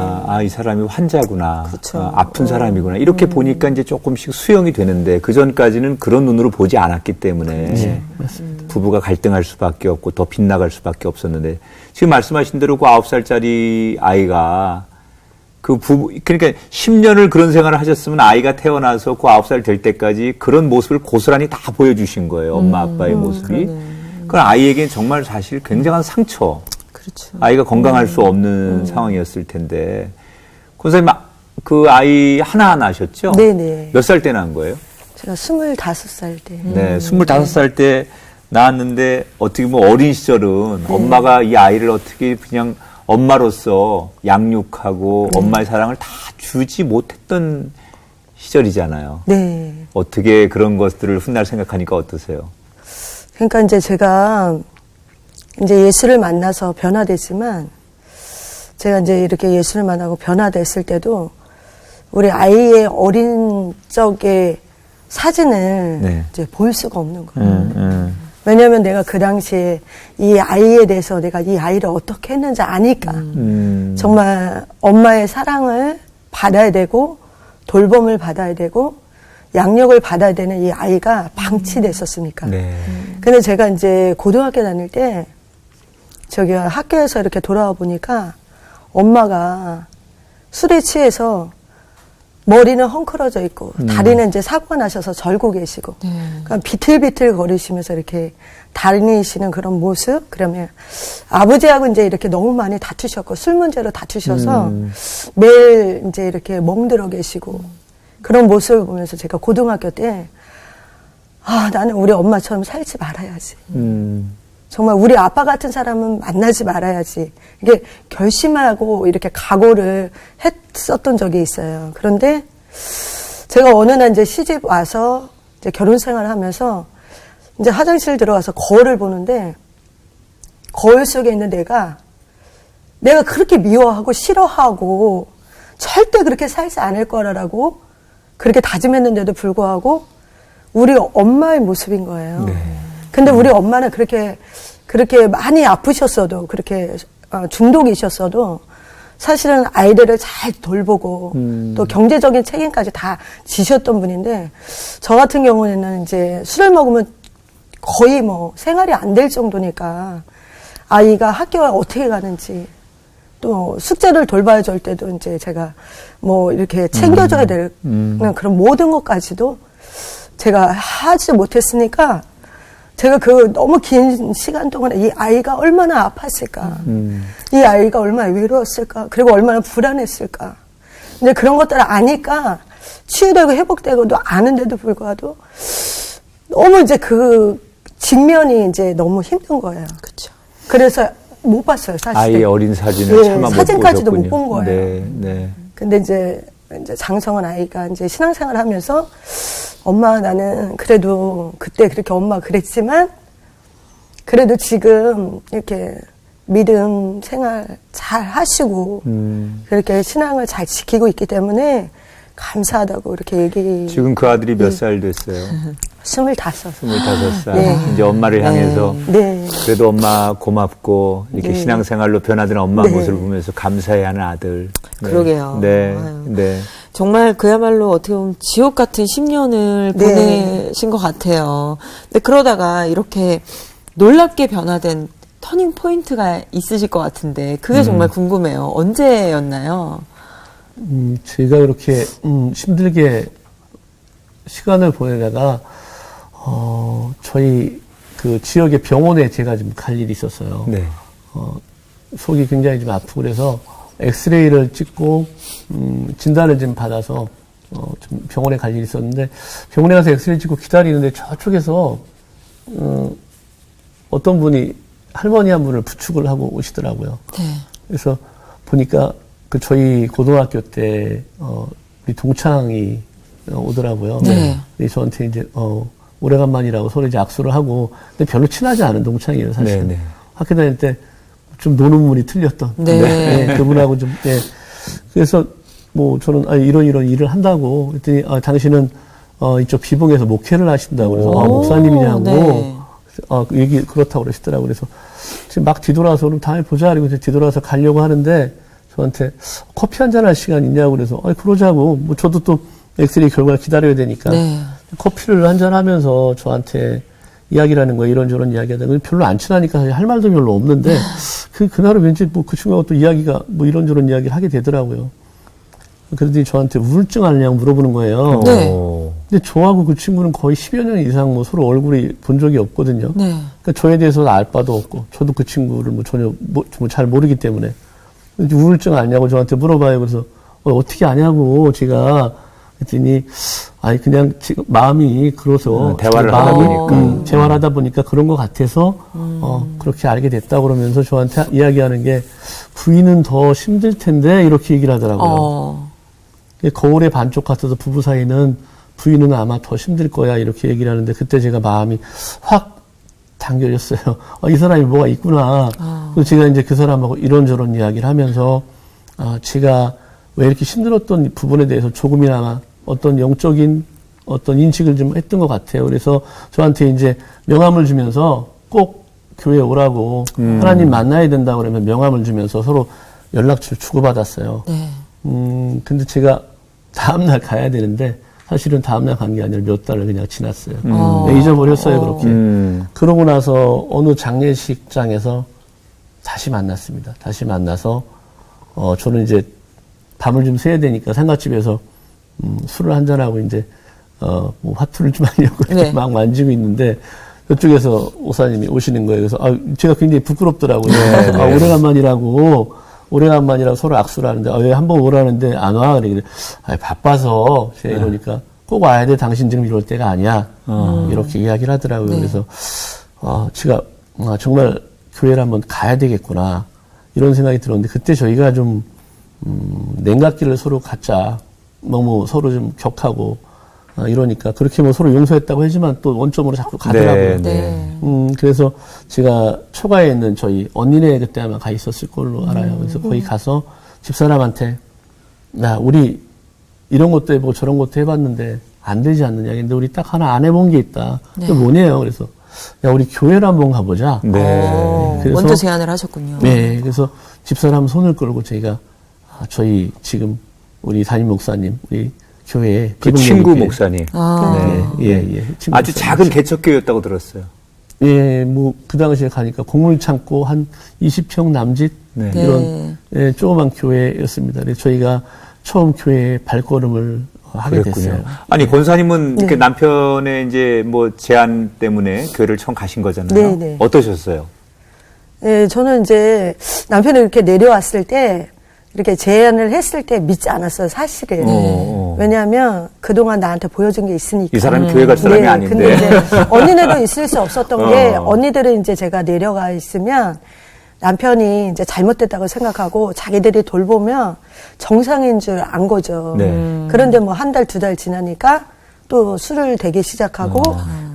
[SPEAKER 1] 이 사람이 환자구나,
[SPEAKER 2] 그쵸.
[SPEAKER 1] 아픈 사람이구나 이렇게 보니까 이제 조금씩 수용이 되는데 그 전까지는 그런 눈으로 보지 않았기 때문에
[SPEAKER 4] 맞습니다.
[SPEAKER 1] 부부가 갈등할 수밖에 없고 더 빗나갈 수밖에 없었는데 지금 말씀하신 대로 그 9살짜리 아이가 그 부부 그러니까 10년을 그런 생활을 하셨으면 아이가 태어나서 그 9살 될 때까지 그런 모습을 고스란히 다 보여주신 거예요. 엄마 아빠의 모습이. 그건 아이에겐 정말 사실 굉장한 상처.
[SPEAKER 2] 그렇죠.
[SPEAKER 1] 아이가 건강할 수 없는 상황이었을 텐데. 권사님, 그 아이 하나 하셨죠?
[SPEAKER 5] 네네.
[SPEAKER 1] 몇 살 때 낳은 거예요?
[SPEAKER 5] 제가 25살 때.
[SPEAKER 1] 네, 25살 때 낳았는데 어떻게 보면 어린 시절은 엄마가 이 아이를 어떻게 그냥 엄마로서 양육하고 엄마의 사랑을 다 주지 못했던 시절이잖아요.
[SPEAKER 5] 네.
[SPEAKER 1] 어떻게 그런 것들을 훗날 생각하니까 어떠세요?
[SPEAKER 5] 그러니까 이제 제가 이제 예수를 만나서 변화됐지만 제가 이제 이렇게 예수를 만나고 변화됐을 때도 우리 아이의 어린 적의 사진을
[SPEAKER 1] 네.
[SPEAKER 5] 이제 볼 수가 없는 거예요. 왜냐하면 내가 그 당시에 이 아이에 대해서 내가 이 아이를 어떻게 했는지 아니까 정말 엄마의 사랑을 받아야 되고 돌봄을 받아야 되고 양육을 받아야 되는 이 아이가 방치됐었으니까.
[SPEAKER 1] 네.
[SPEAKER 5] 근데 제가 이제 고등학교 다닐 때 저기 학교에서 이렇게 돌아와 보니까 엄마가 술에 취해서 머리는 헝클어져 있고 다리는 이제 사고가 나셔서 절고 계시고 그러니까 비틀비틀 거리시면서 이렇게 다니시는 그런 모습. 그러면 아버지하고 이제 이렇게 너무 많이 다투셨고 술 문제로 다투셔서 매일 이제 이렇게 멍들어 계시고 그런 모습을 보면서 제가 고등학교 때 나는 우리 엄마처럼 살지 말아야지. 정말 우리 아빠 같은 사람은 만나지 말아야지. 이게 결심하고 이렇게 각오를 했었던 적이 있어요. 그런데 제가 어느 날 이제 시집 와서 이제 결혼 생활을 하면서 이제 화장실 들어가서 거울을 보는데 거울 속에 있는 내가 그렇게 미워하고 싫어하고 절대 그렇게 살지 않을 거라고 그렇게 다짐했는데도 불구하고 우리 엄마의 모습인 거예요.
[SPEAKER 1] 네.
[SPEAKER 5] 근데 우리 엄마는 그렇게 많이 아프셨어도 그렇게 중독이셨어도 사실은 아이들을 잘 돌보고 또 경제적인 책임까지 다 지셨던 분인데 저 같은 경우에는 이제 술을 먹으면 거의 뭐 생활이 안 될 정도니까 아이가 학교에 어떻게 가는지 또 숙제를 돌봐야 될 때도 이제 제가 뭐 이렇게 챙겨줘야 될 그런 모든 것까지도 제가 하지 못했으니까 제가 그 너무 긴 시간 동안에 이 아이가 얼마나 아팠을까, 이 아이가 얼마나 외로웠을까, 그리고 얼마나 불안했을까. 근데 그런 것들을 아니까 치유되고 회복되고도 아는데도 불구하고 너무 이제 그 직면이 이제 너무 힘든 거예요.
[SPEAKER 2] 그렇죠.
[SPEAKER 5] 그래서 못 봤어요, 사실.
[SPEAKER 1] 아이의 어린 사진을
[SPEAKER 5] 네,
[SPEAKER 1] 차마 못
[SPEAKER 5] 사진까지도
[SPEAKER 1] 보셨군요.
[SPEAKER 5] 못 본 거예요.
[SPEAKER 1] 네, 네.
[SPEAKER 5] 근데 이제 장성은 아이가 이제 신앙생활을 하면서 엄마 나는 그래도 그때 그렇게 엄마 그랬지만 그래도 지금 이렇게 믿음 생활 잘 하시고 그렇게 신앙을 잘 지키고 있기 때문에 감사하다고 이렇게 얘기.
[SPEAKER 1] 지금 그 아들이 몇 살 됐어요?
[SPEAKER 5] 25.
[SPEAKER 1] 25살.
[SPEAKER 5] 네.
[SPEAKER 1] 이제 엄마를 향해서
[SPEAKER 5] 네.
[SPEAKER 1] 그래도 엄마 고맙고 이렇게
[SPEAKER 5] 네.
[SPEAKER 1] 신앙생활로 변화된 엄마
[SPEAKER 5] 네.
[SPEAKER 1] 모습을 보면서 감사해하는 아들. 네.
[SPEAKER 2] 그러게요.
[SPEAKER 1] 네,
[SPEAKER 2] 아유.
[SPEAKER 1] 네.
[SPEAKER 2] 정말 그야말로 어떻게 보면 지옥 같은 10년을
[SPEAKER 5] 네.
[SPEAKER 2] 보내신 것 같아요. 근데 그러다가 이렇게 놀랍게 변화된 터닝 포인트가 있으실 것 같은데 그게 정말 궁금해요. 언제였나요?
[SPEAKER 4] 제가 그렇게 힘들게 시간을 보내다가 저희 그 지역의 병원에 제가 좀 갈 일이 있었어요.
[SPEAKER 1] 네.
[SPEAKER 4] 속이 굉장히 좀 아프고 그래서 엑스레이를 찍고 진단을 좀 받아서 좀 병원에 갈 일이 있었는데 병원에 가서 엑스레이 찍고 기다리는데 저쪽에서 어떤 분이 할머니 한 분을 부축을 하고 오시더라고요.
[SPEAKER 2] 네.
[SPEAKER 4] 그래서 보니까 그 저희 고등학교 때 우리 동창이 오더라고요.
[SPEAKER 2] 네.
[SPEAKER 4] 근데 저한테 이제 오래간만이라고 서로 이제 악수를 하고 근데 별로 친하지 않은 동창이에요, 사실.
[SPEAKER 1] 네, 네.
[SPEAKER 4] 학교 다닐 때 좀 노는 물이 틀렸던.
[SPEAKER 2] 네.
[SPEAKER 4] 그분하고 좀, 예. 그래서 뭐 저는 이런 일을 한다고 그랬더니 당신은 이쪽 비봉에서 목회를 하신다고 그래서 목사님이냐고
[SPEAKER 2] 네.
[SPEAKER 4] 얘기 그렇다고 그러시더라고요. 그래서 지금 막 뒤돌아서 그럼 다음에 보자 그리고 이제 뒤돌아서 가려고 하는데 저한테 커피 한잔 할 시간 있냐고 그래서 그러자고 뭐 저도 또 엑스레이 결과 기다려야 되니까
[SPEAKER 2] 네.
[SPEAKER 4] 커피를 한잔 하면서 저한테 이야기를 하는 거예요. 이런저런 이야기하다. 별로 안 친하니까 사실 할 말도 별로 없는데 그날은 왠지 뭐 그 친구하고 또 이야기가 뭐 이런저런 이야기를 하게 되더라고요. 그러더니 저한테 우울증 앓냐고 물어보는 거예요.
[SPEAKER 2] 네.
[SPEAKER 4] 근데 저하고 그 친구는 거의 10여 년 이상 뭐 서로 얼굴이 본 적이 없거든요.
[SPEAKER 2] 네.
[SPEAKER 4] 그러니까 저에 대해서는 알 바도 없고, 저도 그 친구를 뭐 전혀 잘 모르기 때문에. 우울증 앓냐고 저한테 물어봐요. 그래서, 어떻게 아냐고, 제가. 그랬더니, 그냥 지금 마음이 그래서.
[SPEAKER 1] 대화를 하다 보니까.
[SPEAKER 4] 대화를 보니까 그런 것 같아서, 그렇게 알게 됐다 그러면서 저한테 이야기하는 게, 부인은 더 힘들 텐데, 이렇게 얘기를 하더라고요. 거울의 반쪽 같아서 부부 사이는 부인은 아마 더 힘들 거야 이렇게 얘기를 하는데 그때 제가 마음이 확 당겨졌어요. 이 사람이 뭐가 있구나. 그래서 제가 이제 그 사람하고 이런저런 이야기를 하면서 제가 왜 이렇게 힘들었던 부분에 대해서 조금이나마 어떤 영적인 어떤 인식을 좀 했던 것 같아요. 그래서 저한테 이제 명함을 주면서 꼭 교회 오라고 하나님 만나야 된다 그러면 명함을 주면서 서로 연락처를 주고받았어요.
[SPEAKER 2] 네.
[SPEAKER 4] 근데 제가 다음날 가야 되는데, 사실은 다음날 간 게 아니라 몇 달을 그냥 지났어요. 네, 잊어버렸어요, 그렇게. 그러고 나서 어느 장례식장에서 다시 만났습니다. 다시 만나서, 저는 이제 밤을 좀 새야 되니까 상가집에서 술을 한잔하고 이제, 뭐 화투를 좀 하려고 이렇게
[SPEAKER 2] 네.
[SPEAKER 4] 막 만지고 있는데, 그쪽에서 목사님이 오시는 거예요. 그래서, 제가 굉장히 부끄럽더라고요.
[SPEAKER 1] 네, 네.
[SPEAKER 4] 오래간만이라고 서로 악수를 하는데, 왜 한번 오라는데 안 와? 그래. 바빠서, 제가 이러니까, 꼭 와야 돼. 당신 지금 이럴 때가 아니야. 이렇게 이야기를 하더라고요.
[SPEAKER 2] 네.
[SPEAKER 4] 그래서, 제가, 정말 교회를 한번 가야 되겠구나. 이런 생각이 들었는데, 그때 저희가 좀, 냉각기를 서로 갖자. 너무 서로 좀 격하고, 이러니까, 그렇게 뭐 서로 용서했다고 하지만 또 원점으로 자꾸 가더라고요.
[SPEAKER 1] 네.
[SPEAKER 4] 그래서 제가 초가에 있는 저희 언니네 그때 아마 가 있었을 걸로 알아요. 그래서 거기 가서 집사람한테, 우리 이런 것도 해보고 저런 것도 해봤는데 안 되지 않느냐. 근데 우리 딱 하나 안 해본 게 있다. 그게 뭐냐요? 그래서, 우리 교회를 한번 가보자.
[SPEAKER 1] 네.
[SPEAKER 4] 그래서-
[SPEAKER 2] 먼저 제안을 하셨군요.
[SPEAKER 4] 네. 그래서 집사람 손을 끌고 저희가, 저희 지금 우리 담임 목사님, 우리 교회에
[SPEAKER 1] 그
[SPEAKER 4] 비봉
[SPEAKER 1] 친구
[SPEAKER 4] 교회.
[SPEAKER 1] 목사님.
[SPEAKER 2] 아.
[SPEAKER 1] 네.
[SPEAKER 4] 예. 친구
[SPEAKER 1] 아주
[SPEAKER 4] 목사님.
[SPEAKER 1] 작은 개척교회였다고 들었어요.
[SPEAKER 4] 예, 뭐, 그 당시에 가니까 곡물 창고 한 20평 남짓
[SPEAKER 1] 네.
[SPEAKER 4] 이런 조그만 교회였습니다. 그래서 저희가 처음 교회에 발걸음을 하게 됐어요.
[SPEAKER 1] 그랬군요. 아니, 권사님은 그 남편의 이제 뭐 제안 때문에 교회를 처음 가신 거잖아요.
[SPEAKER 5] 네.
[SPEAKER 1] 어떠셨어요?
[SPEAKER 5] 예, 저는 이제 남편이 이렇게 내려왔을 때 이렇게 제안을 했을 때 믿지 않았어요, 사실은. 왜냐하면 그동안 나한테 보여준 게 있으니까.
[SPEAKER 1] 이 사람이 교회 갈 사람이
[SPEAKER 5] 네,
[SPEAKER 1] 아닌데.
[SPEAKER 5] 근데 이제 언니네도 있을 수 없었던 게 언니들은 이제 제가 내려가 있으면 남편이 이제 잘못됐다고 생각하고 자기들이 돌보면 정상인 줄 안 거죠.
[SPEAKER 1] 네.
[SPEAKER 5] 그런데 뭐 한 달, 두 달 지나니까 또 술을 대기 시작하고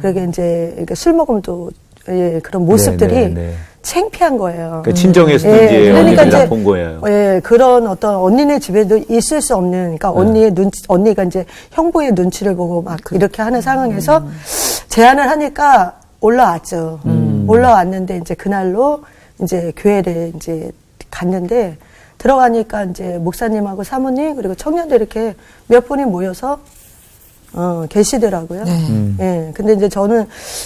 [SPEAKER 5] 그러게 이제 이렇게 술 먹으면 또 그런 모습들이
[SPEAKER 1] 네, 네, 네.
[SPEAKER 5] 창피한 거예요.
[SPEAKER 1] 그 친정에서도
[SPEAKER 5] 예,
[SPEAKER 1] 이제
[SPEAKER 5] 그러니까
[SPEAKER 1] 언니들이
[SPEAKER 5] 이제
[SPEAKER 1] 나쁜 거예요.
[SPEAKER 5] 예, 그런 어떤 언니네 집에도 있을 수 없는, 그러니까 언니가 이제 형부의 눈치를 보고 막 이렇게 하는 상황에서 제안을 하니까 올라왔죠. 올라왔는데 이제 그날로 이제 교회를 이제 갔는데 들어가니까 이제 목사님하고 사모님 그리고 청년들 이렇게 몇 분이 모여서 계시더라고요. 예. 근데 이제 저는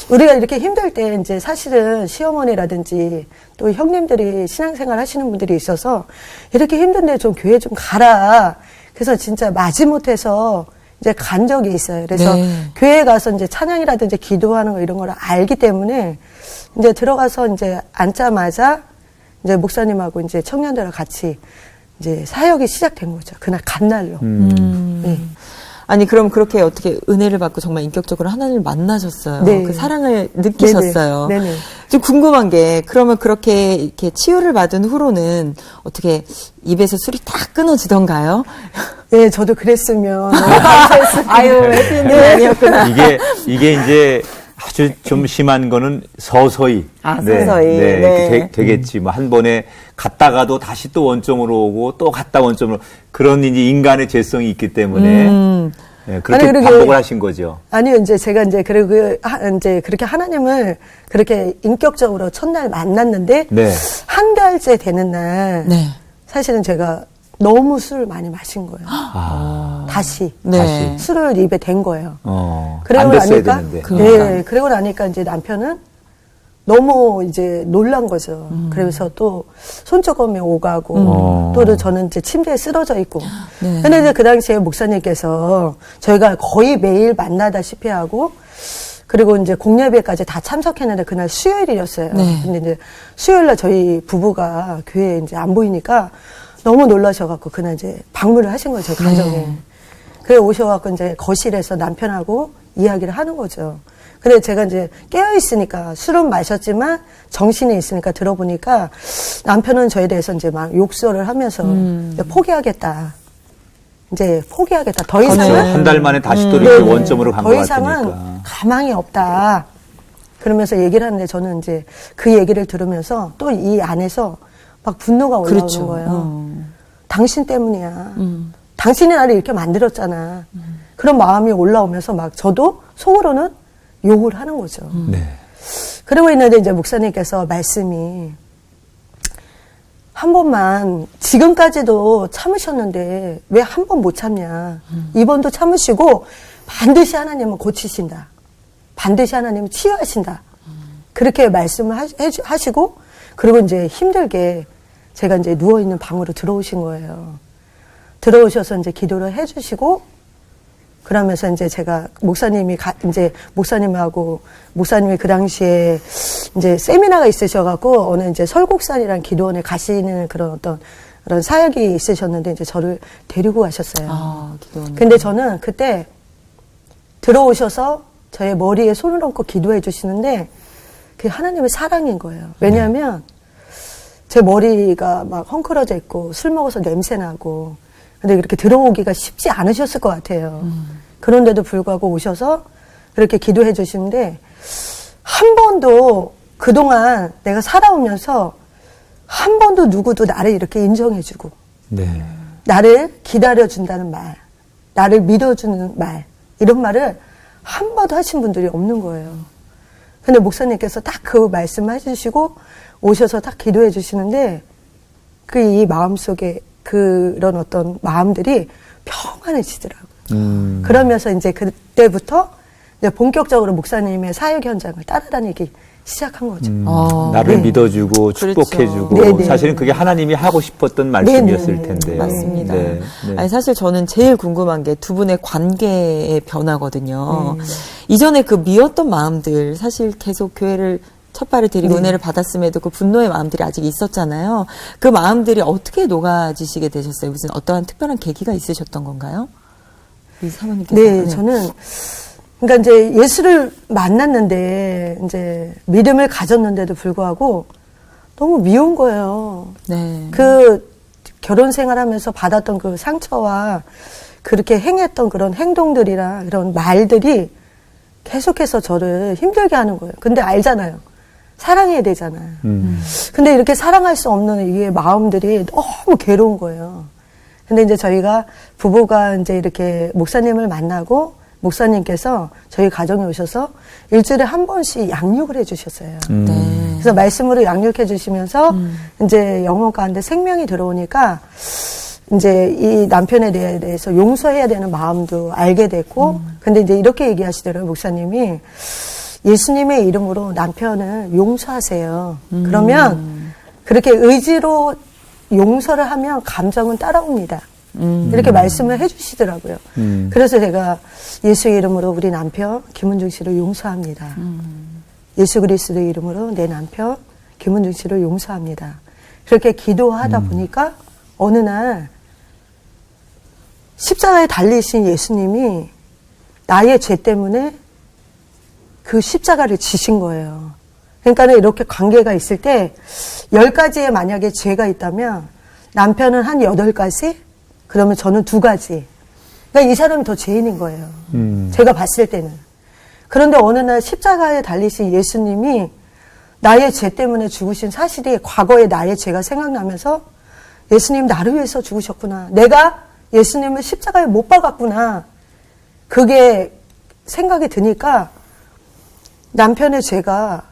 [SPEAKER 5] 우리가 이렇게 힘들 때 이제 사실은 시어머니라든지 또 형님들이 신앙생활 하시는 분들이 있어서 이렇게 힘든데 좀 교회 좀 가라. 그래서 진짜 마지못해서 이제 간 적이 있어요. 그래서 교회에 가서 이제 찬양이라든지 기도하는 거 이런 걸 알기 때문에 이제 들어가서 이제 앉자마자 이제 목사님하고 이제 청년들과 같이 이제 사역이 시작된 거죠. 그날 간날로. 예.
[SPEAKER 2] 아니 그럼 그렇게 어떻게 은혜를 받고 정말 인격적으로 하나님을 만나셨어요.
[SPEAKER 5] 네.
[SPEAKER 2] 그 사랑을 느끼셨어요.
[SPEAKER 5] 네네.
[SPEAKER 2] 좀 궁금한 게 그러면 그렇게 이렇게 치유를 받은 후로는 어떻게 입에서 술이 다 끊어지던가요?
[SPEAKER 5] 네, 저도 그랬으면 너무 감사했어요.
[SPEAKER 2] 아유, 해피엔딩 아니었구나.
[SPEAKER 1] 이게 이제 아주 좀 심한 거는 서서히.
[SPEAKER 2] 서서히.
[SPEAKER 1] 네.
[SPEAKER 2] 네.
[SPEAKER 1] 되겠지. 뭐 한 번에 갔다가도 다시 또 원점으로 오고 또 갔다 원점으로. 그런 이제 인간의 죄성이 있기 때문에. 네, 그렇게
[SPEAKER 5] 아니, 그러게-
[SPEAKER 1] 반복을 하신 거죠.
[SPEAKER 5] 아니요, 이제 제가 이제 이제 그렇게 하나님을 그렇게 인격적으로 첫날 만났는데
[SPEAKER 1] 네.
[SPEAKER 5] 한 달째 되는 날
[SPEAKER 2] 네.
[SPEAKER 5] 사실은 제가 너무 술을 많이 마신 거예요. 다시.
[SPEAKER 2] 네.
[SPEAKER 1] 다시.
[SPEAKER 5] 술을 입에 댄 거예요.
[SPEAKER 1] 안
[SPEAKER 5] 그러고
[SPEAKER 1] 됐어야
[SPEAKER 5] 나니까
[SPEAKER 1] 되는데.
[SPEAKER 5] 네, 그러고 나니까 이제 남편은 너무 이제 놀란 거죠. 그래서 또 손조검이 오가고 또 저는 이제 침대에 쓰러져 있고.
[SPEAKER 2] 네.
[SPEAKER 5] 근데 이제 그 당시에 목사님께서 저희가 거의 매일 만나다시피 하고 그리고 이제 공예배까지 다 참석했는데 그날 수요일이었어요.
[SPEAKER 2] 네.
[SPEAKER 5] 근데 이제 수요일날 저희 부부가 교회에 이제 안 보이니까 너무 놀라셔갖고 그날 이제 방문을 하신 거예요, 저희 가정에. 그래 오셔갖고 이제 거실에서 남편하고 이야기를 하는 거죠. 근데 제가 이제 깨어있으니까 술은 마셨지만 정신이 있으니까 들어보니까 남편은 저에 대해서 이제 막 욕설을 하면서 이제 포기하겠다. 이제 포기하겠다. 더 이상은
[SPEAKER 1] 한 달 만에 다시 또 이렇게
[SPEAKER 5] 네네.
[SPEAKER 1] 원점으로 간 것
[SPEAKER 5] 더 이상은
[SPEAKER 1] 같으니까.
[SPEAKER 5] 가망이 없다. 그러면서 얘기를 하는데 저는 이제 그 얘기를 들으면서 또 이 안에서 막 분노가 올라오는
[SPEAKER 2] 그렇죠.
[SPEAKER 5] 거예요. 당신 때문이야. 당신이 나를 이렇게 만들었잖아. 그런 마음이 올라오면서 막 저도 속으로는 욕을 하는 거죠.
[SPEAKER 1] 네.
[SPEAKER 5] 그러고 있는데 이제 목사님께서 말씀이 한 번만 지금까지도 참으셨는데 왜 한 번 못 참냐. 이번도 참으시고 반드시 하나님은 고치신다. 반드시 하나님은 치유하신다. 그렇게 말씀을 하시고 그리고 이제 힘들게 제가 이제 누워있는 방으로 들어오신 거예요. 들어오셔서 이제 기도를 해주시고 그러면서 이제 제가 이제 목사님이 그 당시에 이제 세미나가 있으셔갖고 어느 이제 설곡산이라는 기도원에 가시는 그런 사역이 있으셨는데 이제 저를 데리고 가셨어요.
[SPEAKER 2] 기도원.
[SPEAKER 5] 근데 저는 그때 들어오셔서 저의 머리에 손을 얹고 기도해 주시는데 그게 하나님의 사랑인 거예요. 왜냐하면 제 머리가 막 헝클어져 있고 술 먹어서 냄새 나고 근데 그렇게 들어오기가 쉽지 않으셨을 것 같아요. 그런데도 불구하고 오셔서 그렇게 기도해 주시는데 한 번도 그동안 내가 살아오면서 한 번도 누구도 나를 이렇게 인정해주고
[SPEAKER 1] 네.
[SPEAKER 5] 나를 기다려준다는 말, 나를 믿어주는 말 이런 말을 한 번도 하신 분들이 없는 거예요. 근데 목사님께서 딱 그 말씀 해주시고 오셔서 딱 기도해 주시는데 이 마음속에 그런 어떤 마음들이 평안해지더라고요. 그러면서 이제 그때부터 이제 본격적으로 목사님의 사역 현장을 따라다니기 시작한 거죠.
[SPEAKER 1] 나를
[SPEAKER 5] 네.
[SPEAKER 1] 믿어주고 축복해주고
[SPEAKER 5] 그렇죠. 네.
[SPEAKER 1] 사실은 그게 하나님이 하고 싶었던 말씀이었을
[SPEAKER 5] 네.
[SPEAKER 1] 텐데.
[SPEAKER 2] 맞습니다.
[SPEAKER 1] 네. 네.
[SPEAKER 2] 아니, 사실 저는 제일 궁금한 게 두 분의 관계의 변화거든요. 이전에 그 미웠던 마음들, 사실 계속 교회를 첫발을 들이고 은혜를 받았음에도 그 분노의 마음들이 아직 있었잖아요. 그 마음들이 어떻게 녹아지시게 되셨어요? 무슨 어떠한 특별한 계기가 있으셨던 건가요? 이 사모님께서.
[SPEAKER 5] 네, 저는 그러니까 이제 예수를 만났는데 이제 믿음을 가졌는데도 불구하고 너무 미운 거예요.
[SPEAKER 2] 네.
[SPEAKER 5] 그 결혼 생활하면서 받았던 그 상처와 그렇게 행했던 그런 행동들이나 그런 말들이 계속해서 저를 힘들게 하는 거예요. 근데 알잖아요. 사랑해야 되잖아요. 근데 이렇게 사랑할 수 없는 이 마음들이 너무 괴로운 거예요. 근데 이제 저희가 부부가 이제 이렇게 목사님을 만나고 목사님께서 저희 가정에 오셔서 일주일에 한 번씩 양육을 해주셨어요.
[SPEAKER 2] 네.
[SPEAKER 5] 그래서 말씀으로 양육해 주시면서 이제 영혼 가운데 생명이 들어오니까 이제 이 남편에 대해서 용서해야 되는 마음도 알게 됐고 근데 이제 이렇게 얘기하시더라고요. 목사님이 예수님의 이름으로 남편을 용서하세요. 그러면 그렇게 의지로 용서를 하면 감정은 따라옵니다. 이렇게 말씀을 해주시더라고요. 그래서 제가 예수의 이름으로 우리 남편 김은중 씨를 용서합니다. 예수 그리스도의 이름으로 내 남편 김은중 씨를 용서합니다. 그렇게 기도하다 보니까 어느 날 십자가에 달리신 예수님이 나의 죄 때문에 그 십자가를 지신 거예요. 그러니까 이렇게 관계가 있을 때 10가지의 만약에 죄가 있다면 남편은 한 8가지, 그러면 저는 2가지. 그러니까 이 사람이 더 죄인인 거예요. 제가 봤을 때는. 그런데 어느 날 십자가에 달리신 예수님이 나의 죄 때문에 죽으신 사실이 과거의 나의 죄가 생각나면서 예수님 나를 위해서 죽으셨구나. 내가 예수님을 십자가에 못 박았구나. 그게 생각이 드니까 남편의 죄가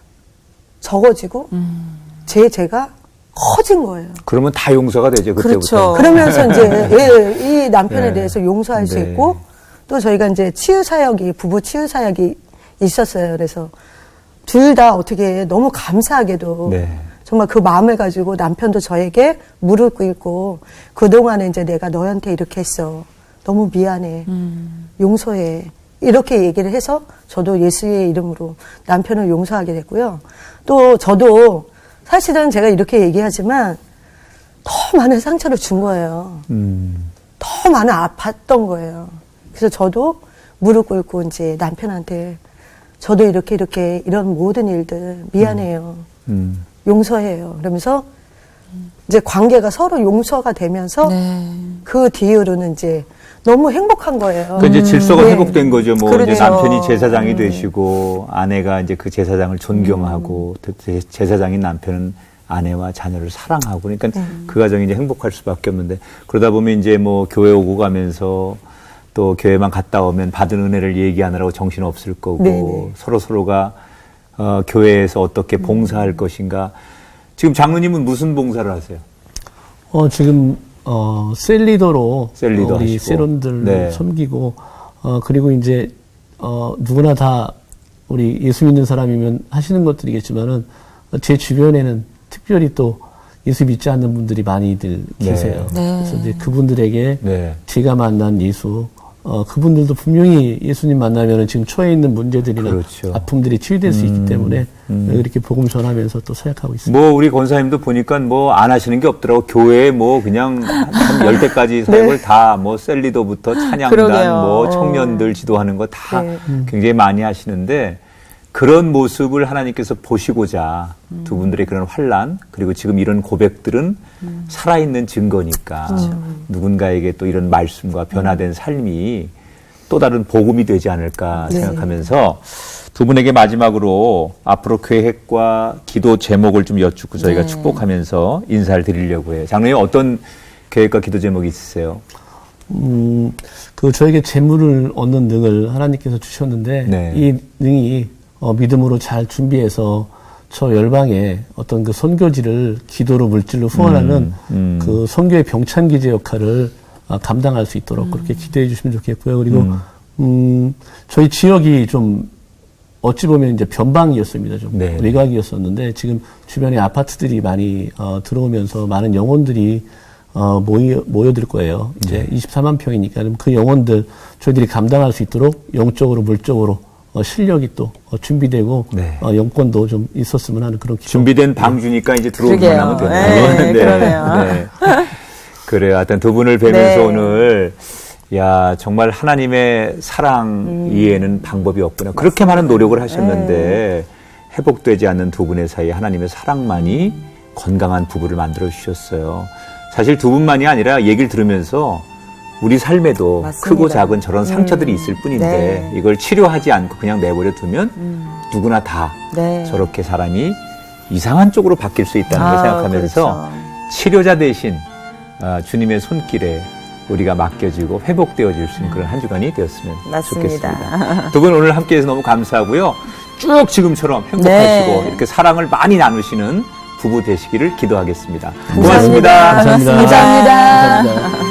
[SPEAKER 5] 적어지고 제 죄가 커진 거예요.
[SPEAKER 1] 그러면 다 용서가 되죠, 그때부터.
[SPEAKER 2] 그렇죠.
[SPEAKER 5] 그러면서 이제 이 남편에
[SPEAKER 1] 네.
[SPEAKER 5] 대해서 용서할 수
[SPEAKER 1] 네.
[SPEAKER 5] 있고 또 저희가 이제 부부 치유 사역이 있었어요. 그래서 둘 다 어떻게 너무 감사하게도
[SPEAKER 1] 네.
[SPEAKER 5] 정말 그 마음을 가지고 남편도 저에게 무릎 꿇고 그동안에 이제 내가 너한테 이렇게 했어. 너무 미안해. 용서해. 이렇게 얘기를 해서 저도 예수의 이름으로 남편을 용서하게 됐고요. 또 저도 사실은 제가 이렇게 얘기하지만 더 많은 상처를 준 거예요. 더 많은 아팠던 거예요. 그래서 저도 무릎 꿇고 이제 남편한테 저도 이렇게 이런 모든 일들 미안해요. 용서해요. 그러면서 이제 관계가 서로 용서가 되면서
[SPEAKER 2] 네.
[SPEAKER 5] 그 뒤로는 이제 너무 행복한 거예요.
[SPEAKER 1] 그 이제 질서가
[SPEAKER 5] 네.
[SPEAKER 1] 회복된 거죠. 뭐 이제
[SPEAKER 2] 그렇죠.
[SPEAKER 1] 남편이 제사장이 되시고 아내가 이제 그 제사장을 존경하고 제사장인 남편은 아내와 자녀를 사랑하고 그러니까 그 가정이 이제 행복할 수밖에 없는데 그러다 보면 이제 뭐 교회 오고 가면서 또 교회만 갔다 오면 받은 은혜를 얘기하느라고 정신 없을 거고
[SPEAKER 5] 네네.
[SPEAKER 1] 서로가 교회에서 어떻게 봉사할 것인가. 지금 장로님은 무슨 봉사를 하세요?
[SPEAKER 4] 지금 셀리더로
[SPEAKER 1] 셀리더
[SPEAKER 4] 우리
[SPEAKER 1] 하시고.
[SPEAKER 4] 세론들
[SPEAKER 1] 네.
[SPEAKER 4] 섬기고 그리고 이제 누구나 다 우리 예수 믿는 사람이면 하시는 것들이겠지만은 제 주변에는 특별히 또 예수 믿지 않는 분들이 많이들
[SPEAKER 1] 네.
[SPEAKER 4] 계세요.
[SPEAKER 2] 네.
[SPEAKER 4] 그래서 이제 그분들에게
[SPEAKER 1] 네.
[SPEAKER 4] 제가 만난 예수 그분들도 분명히 예수님 만나면은 지금 처해 있는 문제들이나
[SPEAKER 1] 그렇죠.
[SPEAKER 4] 아픔들이 치유될 수 있기 때문에 이렇게 복음 전하면서 또 사역하고 있습니다.
[SPEAKER 1] 뭐 우리 권사님도 보니까 뭐 안 하시는 게 없더라고. 교회에 뭐 그냥 한 10대까지 사역을 다 뭐 셀리더부터 찬양단
[SPEAKER 2] 그러게요.
[SPEAKER 1] 뭐 청년들 지도하는 거 다
[SPEAKER 5] 네.
[SPEAKER 1] 굉장히 많이 하시는데 그런 모습을 하나님께서 보시고자 두 분들의 그런 환란 그리고 지금 이런 고백들은 살아있는 증거니까 누군가에게 또 이런 말씀과 변화된 삶이 또 다른 복음이 되지 않을까 생각하면서 두 분에게 마지막으로 앞으로 계획과 기도 제목을 좀 여쭙고 저희가 축복하면서 인사를 드리려고 해요. 장로님 어떤 계획과 기도 제목이 있으세요?
[SPEAKER 4] 그 저에게 재물을 얻는 능을 하나님께서 주셨는데
[SPEAKER 1] 네.
[SPEAKER 4] 이 능이 믿음으로 잘 준비해서 저 열방에 어떤 그 선교지를 기도로 물질로 후원하는 그 선교의 병찬기제 역할을 감당할 수 있도록 그렇게 기도해 주시면 좋겠고요. 그리고 저희 지역이 좀 어찌 보면 이제 변방이었습니다. 좀
[SPEAKER 1] 네.
[SPEAKER 4] 외곽이었었는데 지금 주변에 아파트들이 많이 들어오면서 많은 영혼들이 모여들 거예요. 이제 24만 평이니까 그 영혼들 저희들이 감당할 수 있도록 영적으로 물적으로 실력이 또 준비되고
[SPEAKER 1] 네.
[SPEAKER 4] 영권도 좀 있었으면 하는 그런 기도.
[SPEAKER 1] 준비된 방주니까 이제 들어오기만
[SPEAKER 2] 그러게요.
[SPEAKER 1] 하면 되네요.
[SPEAKER 2] 네, 그러네요.
[SPEAKER 1] 네. 그래요. 하여튼 두 분을 뵈면서
[SPEAKER 2] 네.
[SPEAKER 1] 오늘 야 정말 하나님의 사랑 이해에는 방법이 없구나. 그렇게 많은 노력을 하셨는데 회복되지 않는 두 분의 사이에 하나님의 사랑만이 건강한 부부를 만들어 주셨어요. 사실 두 분만이 아니라 얘기를 들으면서 우리 삶에도
[SPEAKER 2] 맞습니다.
[SPEAKER 1] 크고 작은 저런 상처들이 있을 뿐인데
[SPEAKER 2] 네.
[SPEAKER 1] 이걸 치료하지 않고 그냥 내버려 두면 누구나 다
[SPEAKER 2] 네.
[SPEAKER 1] 저렇게 사람이 이상한 쪽으로 바뀔 수 있다는 걸 생각하면서
[SPEAKER 2] 그렇죠.
[SPEAKER 1] 치료자 대신 주님의 손길에 우리가 맡겨지고 회복되어질 수 있는 그런 한 주간이 되었으면
[SPEAKER 2] 맞습니다.
[SPEAKER 1] 좋겠습니다. 두 분 오늘 함께해서 너무 감사하고요. 쭉 지금처럼 행복하시고
[SPEAKER 2] 네.
[SPEAKER 1] 이렇게 사랑을 많이 나누시는 부부 되시기를 기도하겠습니다.
[SPEAKER 2] 감사합니다.
[SPEAKER 1] 고맙습니다.
[SPEAKER 4] 감사합니다.
[SPEAKER 2] 감사합니다.
[SPEAKER 4] 감사합니다.